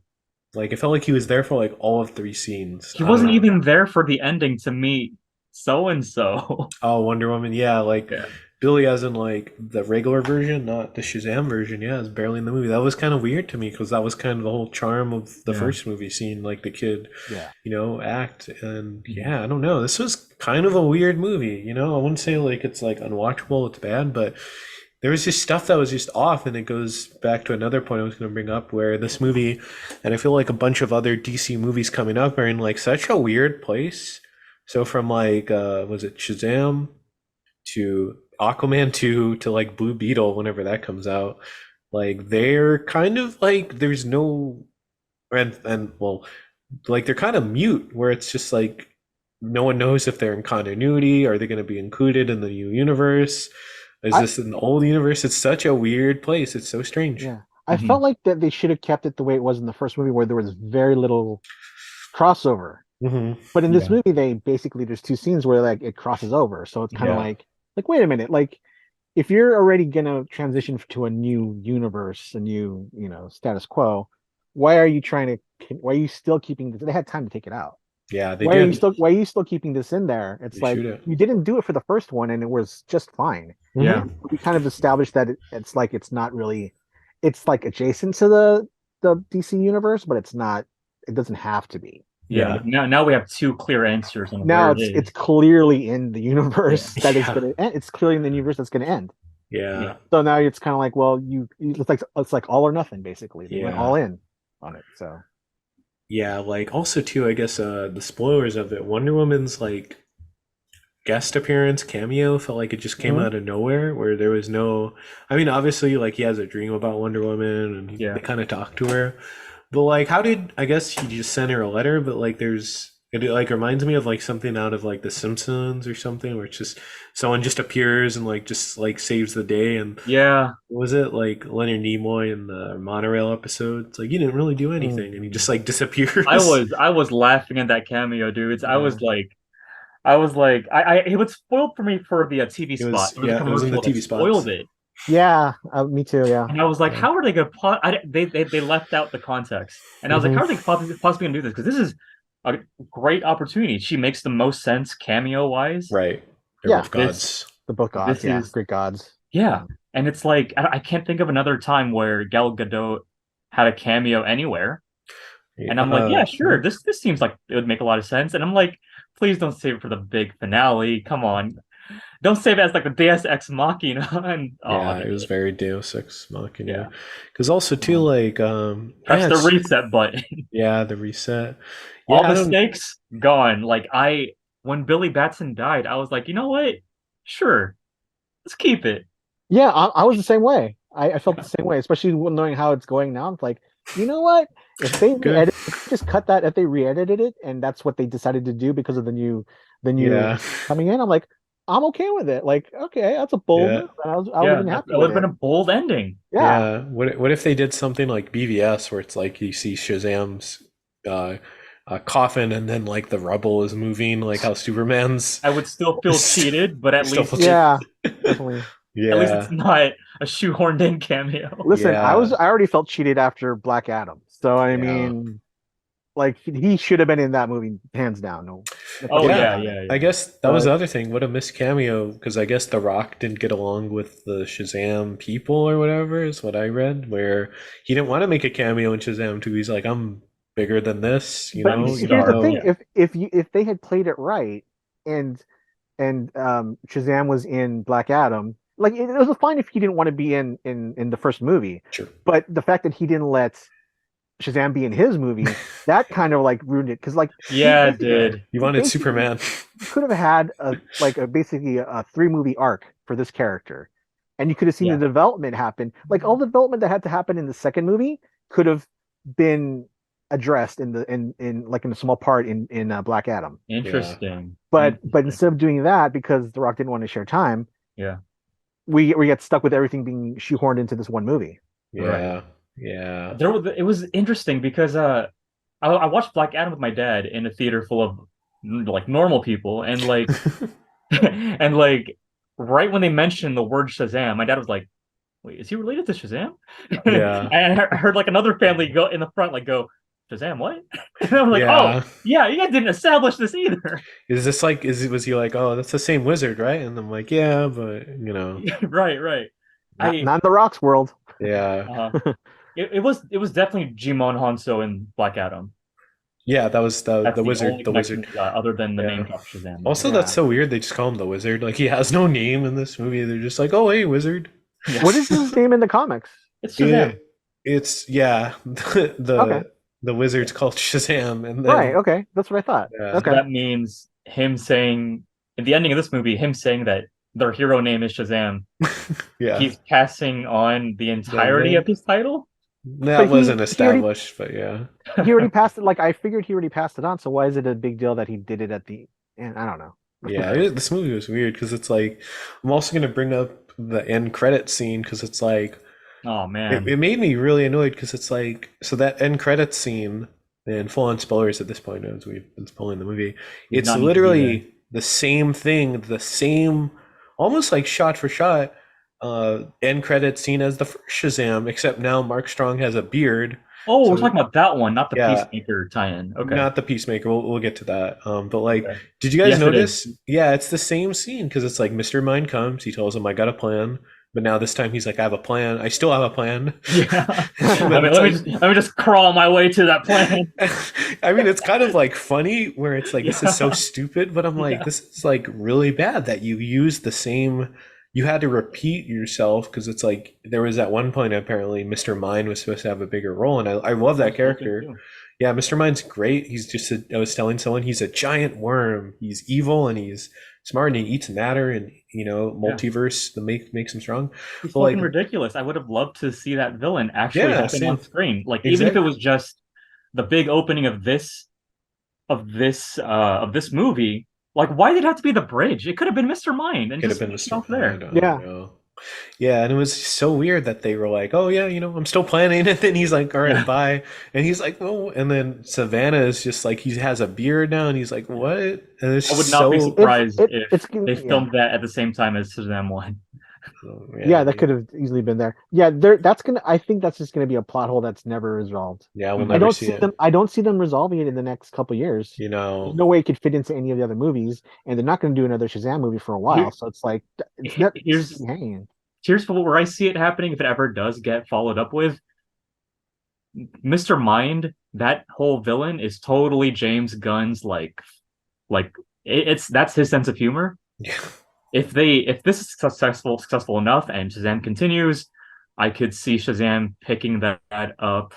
Like it felt like he was there for like all of three scenes. He I don't wasn't know. even there for the ending to meet so and so. Oh, Wonder Woman, yeah, like Yeah. Billy as in like the regular version, not the Shazam version, yeah, is barely in the movie. That was kind of weird to me because that was kind of the whole charm of the Yeah. first movie, seeing like the kid, Yeah. act. And Mhm. yeah, I don't know. This was kind of a weird movie, I wouldn't say like it's like unwatchable, it's bad, but there was just stuff that was just off, and it goes back to another point I was going to bring up where this movie, and I feel like a bunch of other DC movies coming up are in like such a weird place. So from like was it Shazam to Aquaman 2 to like Blue Beetle whenever that comes out, like they're kind of like there's no, and well, like they're kind of mute where it's just like no one knows if they're in continuity. Are they going to be included in the new universe? Is I this an old universe? It's such a weird place. It's so strange. Yeah. I felt Mhm. like that they should have kept it the way it was in the first movie, where there was very little crossover. Hmm. But in this Yeah. movie, they basically there's two scenes where like it crosses over. So it's kind of Yeah. like wait a minute, like if you're already gonna transition to a new universe, a new, status quo, why are you still keeping this? They had time to take it out. Yeah, they did. Why are you still keeping this in there? It's They like shoot it. you didn't do it for the first one and it was just fine. Yeah. Hmm. We kind of established that it's like it's not really, it's like adjacent to the DC universe, but it doesn't have to be. Yeah. Yeah. Now we have two clear answers on Now where it it's is. clearly in the Yeah. universe that is Yeah. gonna end. It's clearly in the universe that's gonna end. Yeah. Yeah. So now it's kind of like, well, it's like all or nothing basically. They went Yeah. all in on it. So Yeah, like also too, I guess the spoilers of it. Wonder Woman's like guest appearance cameo felt like it just came Mhm. out of nowhere, where there was no. I mean, obviously, like he has a dream about Wonder Woman, and Yeah. they kind of talk to her. But like, how did I guess he just sent her a letter? But like, there's it like reminds me of like something out of like The Simpsons or something, where it's just someone just appears and like just like saves the day. And Yeah, what was it like Leonard Nimoy in the monorail episode? It's like you didn't really do anything, and he just like disappears. I was laughing at that cameo, dudes. Yeah. It was spoiled for me for the TV It spot. was There was a it was in the commercial that TV spots. spoiled it, Yeah, me too. Yeah. and I was like, Yeah. how are they gonna? They left out the context, and I was like, Mhm. how are they possibly gonna do this? Because this is a great opportunity. She makes the most sense cameo wise. Right. They're Yeah. both gods. The book gods. This Yeah, is Greek gods. Yeah, and it's like I can't think of another time where Gal Gadot had a cameo anywhere. And I'm like, yeah, sure. This seems like it would make a lot of sense. And I'm like, please don't save it for the big finale. Come on, don't save it as like the Deus Ex Machina. And Yeah, it was very Deus Ex Machina. Yeah. Because also too, like, press yeah, the it's- reset button. yeah, the reset. Yeah, All I don't- mistakes gone. Like when Billy Batson died, I was like, you know what? Sure, let's keep it. Yeah, I was the same way. I felt the same way, especially knowing how it's going now. It's like, you know what? If they Good. just cut that, if they re-edited it, and that's what they decided to do because of the new Yeah, coming in, I'm like, I'm okay with it. Like, okay, that's a bold Yeah. move. I would Yeah, have been happy that would with have been it. a bold ending. Yeah. yeah. What if they did something like BVS, where it's like you see Shazam's coffin, and then like the rubble is moving, like how Superman's. I would still feel cheated, but at Still least feel- Yeah, definitely. Yeah, at least it's not a shoehorned in cameo. Listen, Yeah. I already felt cheated after Black Adam. So I Yeah. mean, like he should have been in that movie hands down. No. Oh Yeah. yeah. I guess that was But- the other thing. What a missed cameo, because I guess The Rock didn't get along with the Shazam people or whatever, is what I read, where he didn't want to make a cameo in Shazam 2. He's like, I'm bigger than this, you But know? he's you here's the know? thing: if they had played it right, and Shazam was in Black Adam, like it was fine if he didn't want to be in the first movie. Sure. But the fact that he didn't let Shazam be in his movie, that kind of like ruined it. Because like Yeah, he it did. You wanted basically Superman. could have had basically a 3-movie arc for this character, and you could have seen Yeah. the development happen. Like all the development that had to happen in the second movie could have been addressed in a small part in Black Adam. Interesting. But instead of doing that, because The Rock didn't want to share time, Yeah. we get stuck with everything being shoehorned into this one movie. Yeah. Yeah. It was interesting because I watched Black Adam with my dad in a theater full of like normal people, and like and like right when they mentioned the word Shazam, my dad was like, "Wait, is he related to Shazam?" Yeah. And I heard like another family go in the front like go, "Shazam, what?" And I'm like, Yeah. "Oh, yeah, you guys didn't establish this either." Is this like, was he like, oh, that's the same wizard, right? And I'm like, yeah, but, you know, Right. Not in The Rock's world. yeah. It was definitely Jimon Hanso in Black Adam. Yeah, that was That's the wizard. only The wizard. connection, other than the Yeah. name drop Shazam. Also, that's so weird. They just call him the wizard. Like, he has no name in this movie. They're just like, oh, hey, wizard. Yeah. What is his name in the comics? It's Shazam. It's, yeah, Okay. the wizard's called Shazam. And then, Right. Okay, that's what I thought. Yeah. Okay. That means him saying in the ending of this movie, him saying that their hero name is Shazam. yeah, He's passing on the entirety name. of his title. that But he wasn't already- established, but yeah. He already passed it. Like I figured he already passed it on. So why is it a big deal that he did it at the end? I don't know. Yeah, this movie was weird because it's like, I'm also going to bring up the end credit scene because it's like, Oh man. it made me really annoyed because it's like, so that end credit scene, and full on spoilers at this point as we've been spoiling the movie, Did it's not need to be literally the same thing, the same, almost like shot for shot, end credit scene as the first Shazam, except now Mark Strong has a beard. Oh, we're so- talking about that one, not the Yeah. Peacemaker tie-in. Okay. Not the Peacemaker. We'll get to that. But like, Okay. did you guys Yes, it notice? is. Yeah, it's the same scene because it's like Mr. Mind comes. He tells him, "I got a plan," but now this time he's like, "I have a plan. I still have a plan." Yeah. And then let it's me just crawl my way to that plan. I mean, it's kind of like funny where it's like this is so Yeah. stupid, but I'm like, Yeah. this is like really bad that you use the same. You had to repeat yourself because it's like there was at one point apparently Mr. Mind was supposed to have a bigger role, and I love that character. Yeah, Mr. Mind's great. He's just I was telling someone he's a giant worm. He's evil and he's smart and he eats matter and multiverse that makes him strong. He's But, fucking ridiculous. I would have loved to see that villain actually Yeah, help him on same. screen. Like even if it Exactly. was just the big opening of this movie, like why did it have to be the bridge? It could have been Mr. Mind and Could have just been finish it Mr. off I there. don't Yeah. know. Yeah, and it was so weird that they were like, "Oh yeah, I'm still planning," and then he's like, "All right, Yeah. bye," and he's like, "Oh," and then Savannah is just like he has a beard now, and he's like, "What?" And it's I would just not be so surprised if it's they filmed that at the same time as Shazam 1. yeah, that could have easily been there. Yeah, I think that's just gonna be a plot hole that's never resolved. Yeah, we'll I never I don't see see it. them. I don't see them resolving it in the next couple years. You There's know, no way it could fit into any of the other movies, and they're not going to do another Shazam movie for a while. Here- So it's like it's not here's hanging. here's where I see it happening if it ever does get followed up with. Mr. Mind, that whole villain is totally James Gunn's that's his sense of humor. yeah, If this is successful enough and Shazam continues, I could see Shazam picking that up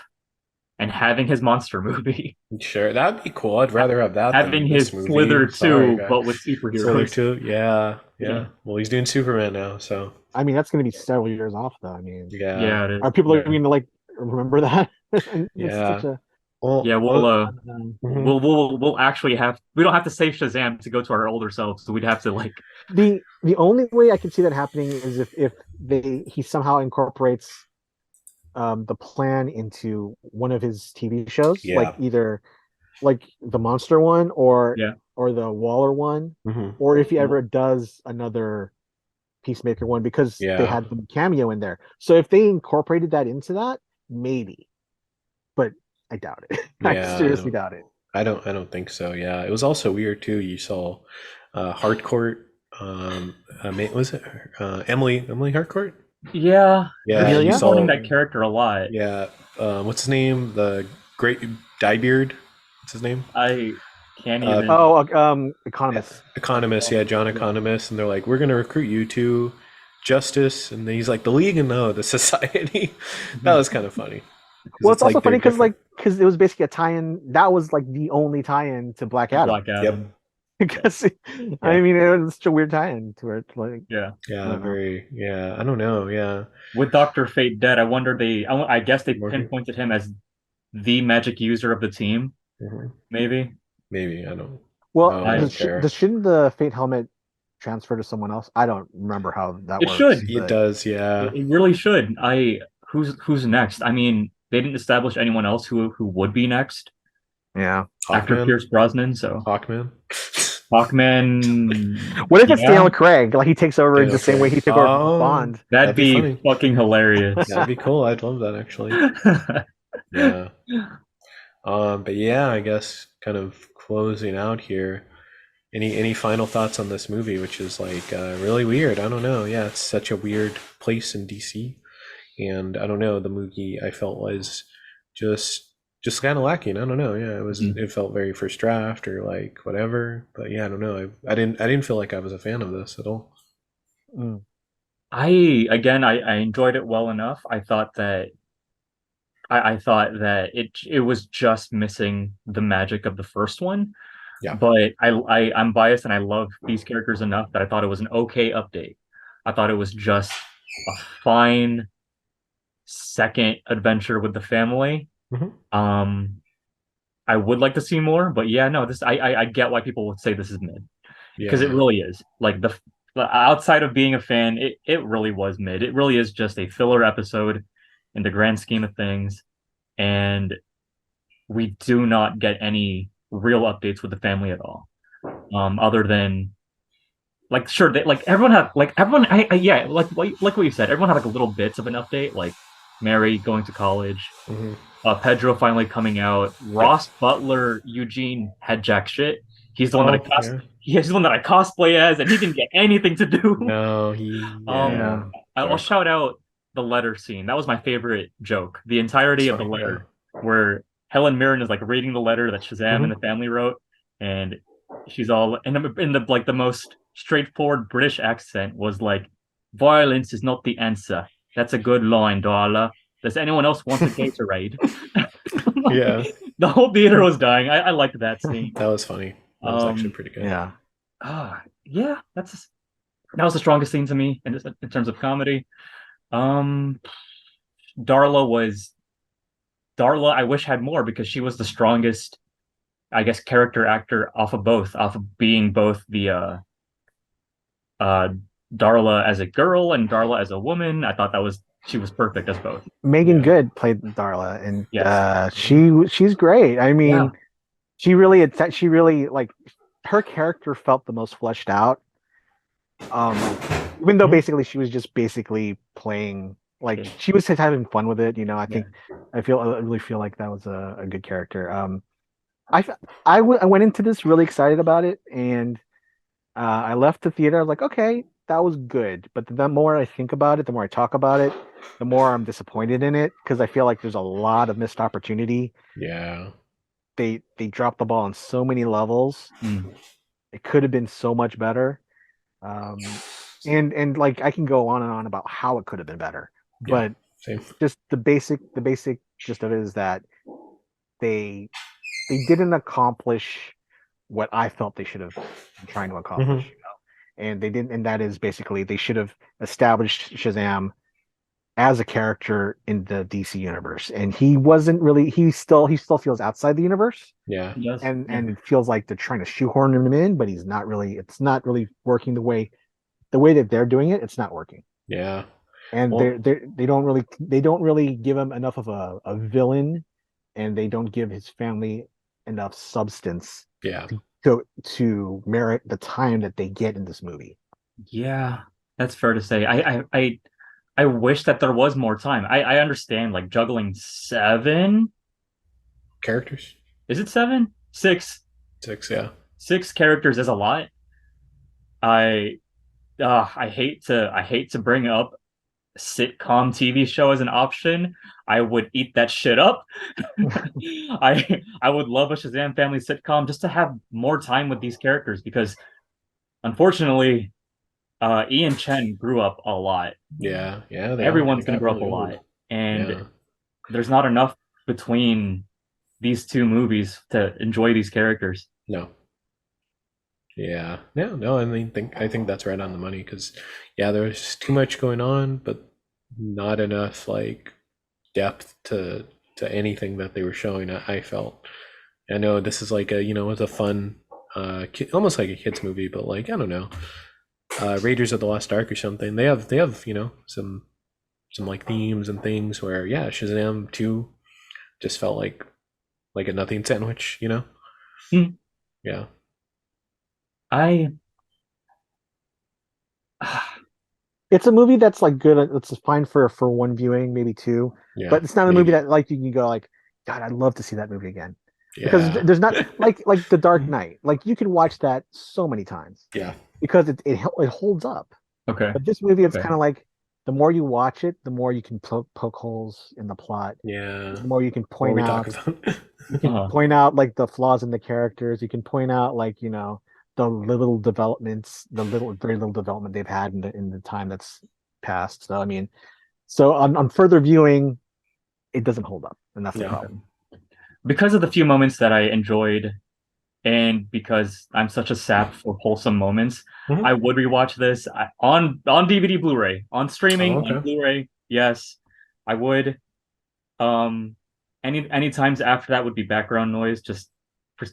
and having his monster movie. sure, that'd be cool. I'd rather have that Having than this his movie. Slither Sorry, 2, guys. but with Slither superheroes. 2, yeah. Yeah. Well, he's doing Superman now, so I mean, that's going to be several years off, though. I mean, Yeah, it is. are people going to like remember that? It's Yeah. such a well, Yeah, mhm. we'll actually we don't have to save Shazam to go to our older selves, so we'd have to like the only way I can see that happening is if he somehow incorporates the plan into one of his TV shows, Yeah. like either like the monster one or Yeah. the Waller one, Mhm. or if he ever does another Peacemaker one, because Yeah. they had the cameo in there. So if they incorporated that into that, maybe, but I doubt it. Yeah, I seriously doubt it. I don't think so. Yeah, it was also weird too. You saw Harcourt. Was it Emily Harcourt? yeah. Yeah, Yeah, you yeah. saw. Owning that character a lot. Yeah, what's his name? The Great Diebeard. What's his name? I can't Uh, even. Economist. Economist. Yeah, John Economist. And they're like, we're gonna recruit you to Justice, and then he's like, the League and no, the Society. That was kind of funny. Well, it's also funny they're because it was basically a tie-in. That was like the only tie-in to Black Adam. Black Adam. Because I mean, it was such a weird tie-in to it. Like, Yeah. Yeah, very. Yeah, I don't know. Yeah, With Dr. Fate dead, I guess they Morgan? pinpointed him as the magic user of the team. Mhm. Maybe. Maybe I don't. well, I don't care. shouldn't the Fate helmet transfer to someone else? I don't remember how that It works. should. It does. Yeah. It really should. Who's next? I mean, they didn't establish anyone else who would be next Yeah. after Hawkman. Pierce Brosnan. So Hawkman. Hawkman. What if it's Yeah. Daniel Craig? Like he takes over Daniel the same Craig. way he took over Oh. Bond. That'd be funny. fucking hilarious. That'd be cool. I'd love that actually. Yeah. But yeah, I guess kind of closing out here. Any final thoughts on this movie, which is like really weird? I don't know. Yeah, it's such a weird place in DC, and I don't know. The movie I felt was just kind of lacking. I don't know. Yeah, it was. It felt very first draft or like whatever. But yeah, I don't know. I didn't feel like I was a fan of this at all. I enjoyed it well enough. I thought that it was just missing the magic of the first one. Yeah. But I'm biased and I love these characters enough that I thought it was an okay update. I thought it was just a fine second adventure with the family. Mhm. I would like to see more, but yeah, no, I get why people would say this is mid. Because Yeah. it really is. Like the outside of being a fan, it really was mid. It really is just a filler episode in the grand scheme of things, and we do not get any real updates with the family at all. Other than like sure they like everyone had like everyone yeah like what you said, everyone had like little bits of an update, like Mary going to college, Mhm. Pedro finally coming out, Ross Butler Eugene had jack shit. He's the one that he's the one that I cosplay as, and he didn't get anything to do. No, he. Yeah. I'll shout out the letter scene. That was my favorite joke. The entirety of the Sorry, letter, where Helen Mirren is like reading the letter that Shazam and the family wrote, and she's all in the most straightforward British accent was like, "Violence is not the answer. That's a good line, Darla. Does anyone else want a Gatorade?" Yeah. The whole theater was dying. I liked that scene. That was funny. That was actually pretty good. Yeah. yeah, that was the strongest scene to me in terms of comedy. Um, Darla was Darla. I wish had more because she was the strongest, I guess, character actor off of being both the uh Darla as a girl and Darla as a woman. I thought that was she was perfect as both. Megan Yeah. Good played Darla, and Yes. she's great. I Yeah. mean, she really like her character felt the most fleshed out. Um, even though Mhm. basically she was just basically playing like Yeah. she was just having fun with it. You know, Yeah. I really feel like that was a good character. I f- I went into this really excited about it, and I left the theater. I was like, okay, that was good. But the more I think about it, the more I talk about it, the more I'm disappointed in it because I feel like there's a lot of missed opportunity. Yeah. They dropped the ball on so many levels. Mm. It could have been so much better. Um, and like I can go on and on about how it could have been better, Yeah. but Same. just the basic gist of it is that they they didn't accomplish what I felt they should have been trying to Hmm. accomplish, you know. And they didn't, and that is basically they should have established Shazam as a character in the DC universe. And he wasn't really he still feels outside the universe Yeah. Yes. Yeah. and feels like they're trying to shoehorn him in, but it's not really working the way that they're doing it, it's not working. Yeah. And Well, they don't really give him enough of a villain, and they don't give his family enough substance yeah. to merit the time that they get in this movie. Yeah, that's fair to say. I wish that there was more time. I understand like juggling seven. Characters. Is it seven? Six. 6. Yeah. Six characters is a lot. I I hate to bring up sitcom TV show as an option. I would eat that shit up. I would love a Shazam family sitcom just to have more time with these characters because unfortunately, Ian Chen grew up a lot. Yeah. Yeah. They all Everyone's gonna got grow up a really lot, old. and Yeah. there's not enough between these two movies to enjoy these characters. No. Yeah. No, no, I think that's right on the money because yeah, there was too much going on, but not enough like depth to anything that they were showing, I felt. I know this is like a, it's a fun almost like a kids movie, but like I don't know. Raiders of the Lost Ark or something. They have, some like themes and things where yeah, Shazam 2 just felt like a nothing sandwich, you know? Hmm. Yeah. I It's a movie that's like good. It's fine for one viewing, maybe two, Yeah. but it's not a movie Maybe. that like you can go like, God, I'd love to see that movie again. Because Yeah. there's not like The Dark Knight. Like you can watch that so many times Yeah. because it holds up. okay, But this movie, it's okay. kind of like the more you watch it, the more you can poke holes in the plot. Yeah. The more What are we talking about? you can Uh, point out like the flaws in the characters. You can point out like the little developments, the little very little development they've had in the time that's passed. So I mean, so on further viewing, it doesn't hold up, and that's the No. problem. because of the few moments that I enjoyed, and because I'm such a sap for wholesome moments, Mhm. I would rewatch this on DVD, Blu-ray, on Oh, streaming, on okay. Blu-ray. Yes, I would. Um, any times after that would be background noise, just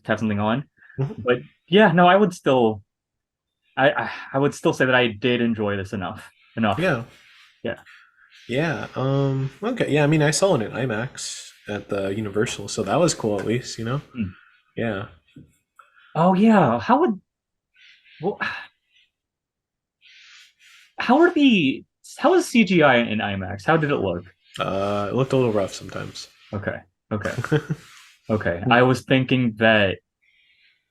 have something on. Mhm. But yeah, no, I would still say that I did enjoy this enough. Enough. Yeah. Yeah. Yeah. Okay. Yeah. I mean, I saw it in IMAX at the Universal, so that was cool at least, you know? Hmm. Yeah. Oh yeah. Well, how was CGI in IMAX? How did it look? It looked a little rough sometimes. Okay. Okay. Okay. I was thinking that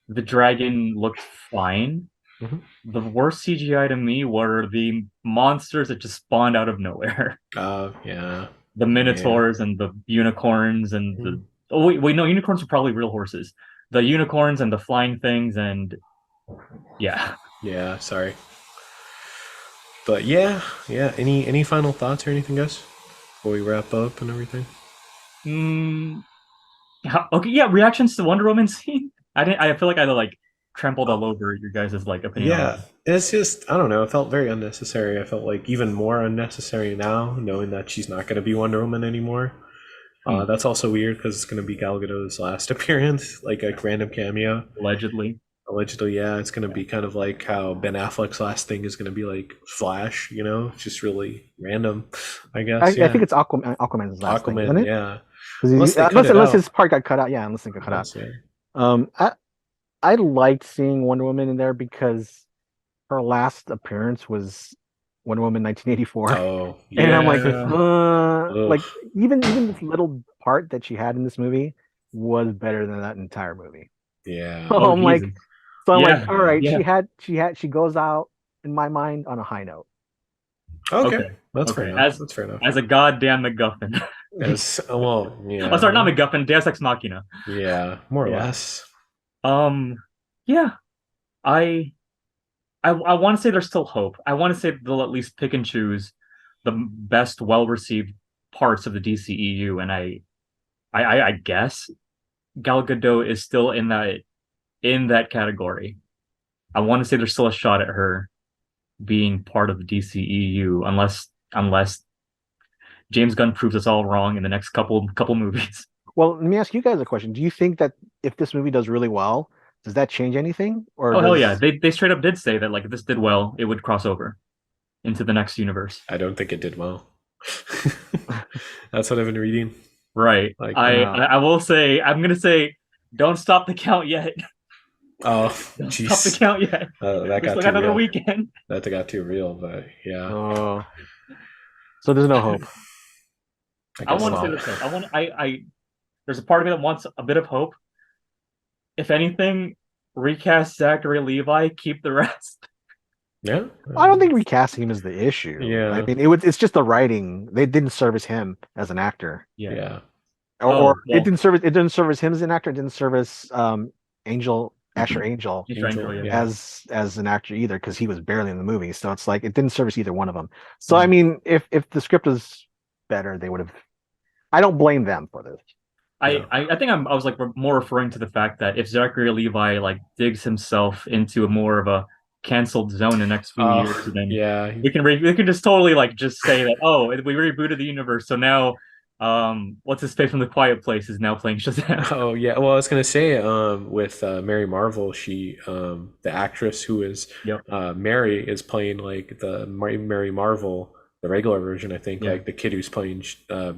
the dragon looked fine. Mhm. The worst CGI to me were the monsters that just spawned out of nowhere. Yeah. The Yeah. minotaurs and the unicorns and Mhm. the oh wait, no, unicorns are probably real horses. The unicorns and the flying things and yeah. Yeah. Sorry. But yeah. Yeah. Any final thoughts or anything, guys? Before we wrap up and everything? Mm, okay, yeah, reactions to Wonder Woman scene. I feel like I like trampled all over your guys' like opinion on Yeah, it. it's just I don't know. It felt very unnecessary. I felt like even more unnecessary now, knowing that she's not going to be Wonder Woman anymore. Hmm. That's also weird because it's going to be Gal Gadot's last appearance, like a random cameo. Allegedly. Allegedly, yeah, it's going to be kind of like how Ben Affleck's last thing is going to be like Flash. It's just really random, I I guess. think Yeah, it's Aquaman's last thing, isn't Aquaman. it? Yeah, Because unless they cut it unless out. his part got cut out, yeah, unless it got cut out. Unless, yeah. Um, I I liked seeing Wonder Woman in there because her last appearance was Wonder Woman 1984, Oh and I'm like, yeah. like Ugh. even this little part that she had in this movie was better than that entire movie. Yeah. So Oh I'm like, Jesus. all Yeah. right, Yeah. she goes out in my mind on a high note. Okay, Okay. that's fair Okay. enough. As That's fair enough. as a goddamn MacGuffin. As well, Oh, sorry, yeah, not MacGuffin. Deus Ex Machina. yeah, more or Yeah. less. Um. Yeah. I I want to say there's still hope. I want to say they'll at least pick and choose the best, well-received parts of the DCEU, and I guess Gal Gadot is still in that category. I want to say there's still a shot at her being part of the DCEU, unless James Gunn proves us all wrong in the next couple movies. Well, let me ask you guys a question. Do you think that if this movie does really well, does that change anything, or Oh hell yeah, does they straight up did say that like if this did well, it would cross over into the next universe. I don't think it did well. That's what I've been reading. Right. Like, I will say I'm gonna say don't stop the count yet. oh, Don't stop the jeez, count yet. that We got still too got another real. weekend. That got too real, but yeah, oh, so there's no hope? I I guess want to say not. this though. I there's a part of me that wants a bit of hope. If anything, recast Zachary Levi, keep the rest. Yeah, I don't think recasting him is the issue. I yeah, mean, it's just the writing. They didn't service him as an actor, Yeah. yeah, or Oh well, it didn't service him as an actor. It didn't service Angel Asher Angel East Angel, Angel, yeah. yeah. as an actor either, because he was barely in the movie. So it's like it didn't service either one of them. So I Mhm. mean, if the script was better, they would have. I don't blame them for this. Yeah. I think I was like more referring to the fact that if Zachary Levi like digs himself into a more of a canceled zone in the next few years, Oh, then yeah, we can just totally like just say that we rebooted the universe, so now what's his face from the Quiet Place is now playing Shazam. oh yeah. Well, I was gonna say, with Mary Marvel, the actress who is Yep. Mary, is playing like the Mary Marvel, the regular version. I think Yeah. like the kid who's playing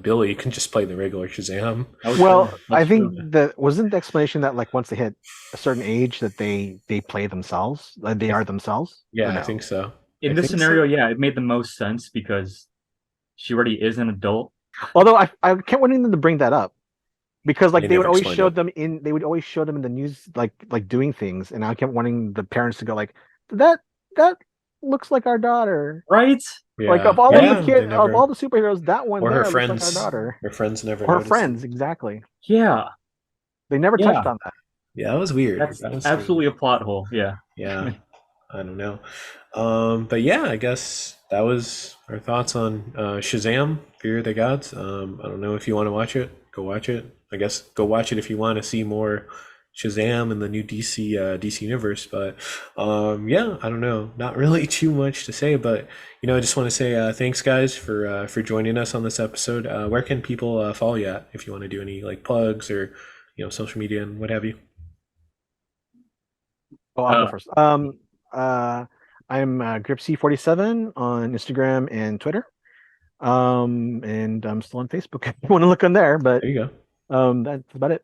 Billy can just play the regular Shazam. That was Well, true. I That's think true. that wasn't the explanation that like once they hit a certain age that they play themselves, like they are themselves, or Yeah, I no? think so. In I this think so. scenario, yeah, it made the most sense because she already is an adult. Although I kept wanting them to bring that up because like They never explained it. they would always show them in the news like doing things, and I kept wanting the parents to go like that looks like our daughter. Right? Like Yeah, of yeah. They all never, the superheroes, that one or her there looks like our friends. daughter. Her friends never Or her noticed it. friends, exactly. Yeah. They never touched Yeah. on that. Yeah, that was weird. That's That was absolutely a plot hole. Yeah. Yeah, I don't know. But yeah, I guess that was our thoughts on Shazam: Fear of the Gods. I don't know if you want to watch it. Go watch it. I guess go watch it if you want to see more Shazam in the new DC universe. But yeah, I don't know. Not really too much to say, but I just want to say thanks, guys, for joining us on this episode. Where can people follow you at if you want to do any like plugs or social media and what have you? Oh, I'll go first. I'm Gripsy47 on Instagram and Twitter. And I'm still on Facebook if you want to look on there, but There you go. that's about it.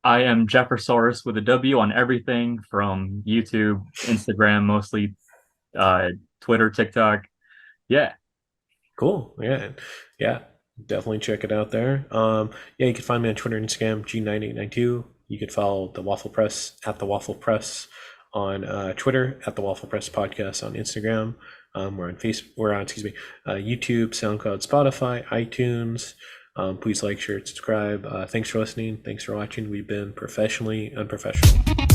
I am Jeffersaurus with a W on everything from YouTube, Instagram, mostly Twitter, TikTok. Yeah. Cool. Yeah. Yeah. Definitely check it out there. Yeah, you can find me on Twitter and Instagram, G9892. You can follow the Waffle Press at the Waffle Press on Twitter, at the Waffle Press Podcast on Instagram. We're on YouTube, SoundCloud, Spotify, iTunes. Please like, share, subscribe. Thanks for listening. Thanks for watching. We've been professionally unprofessional.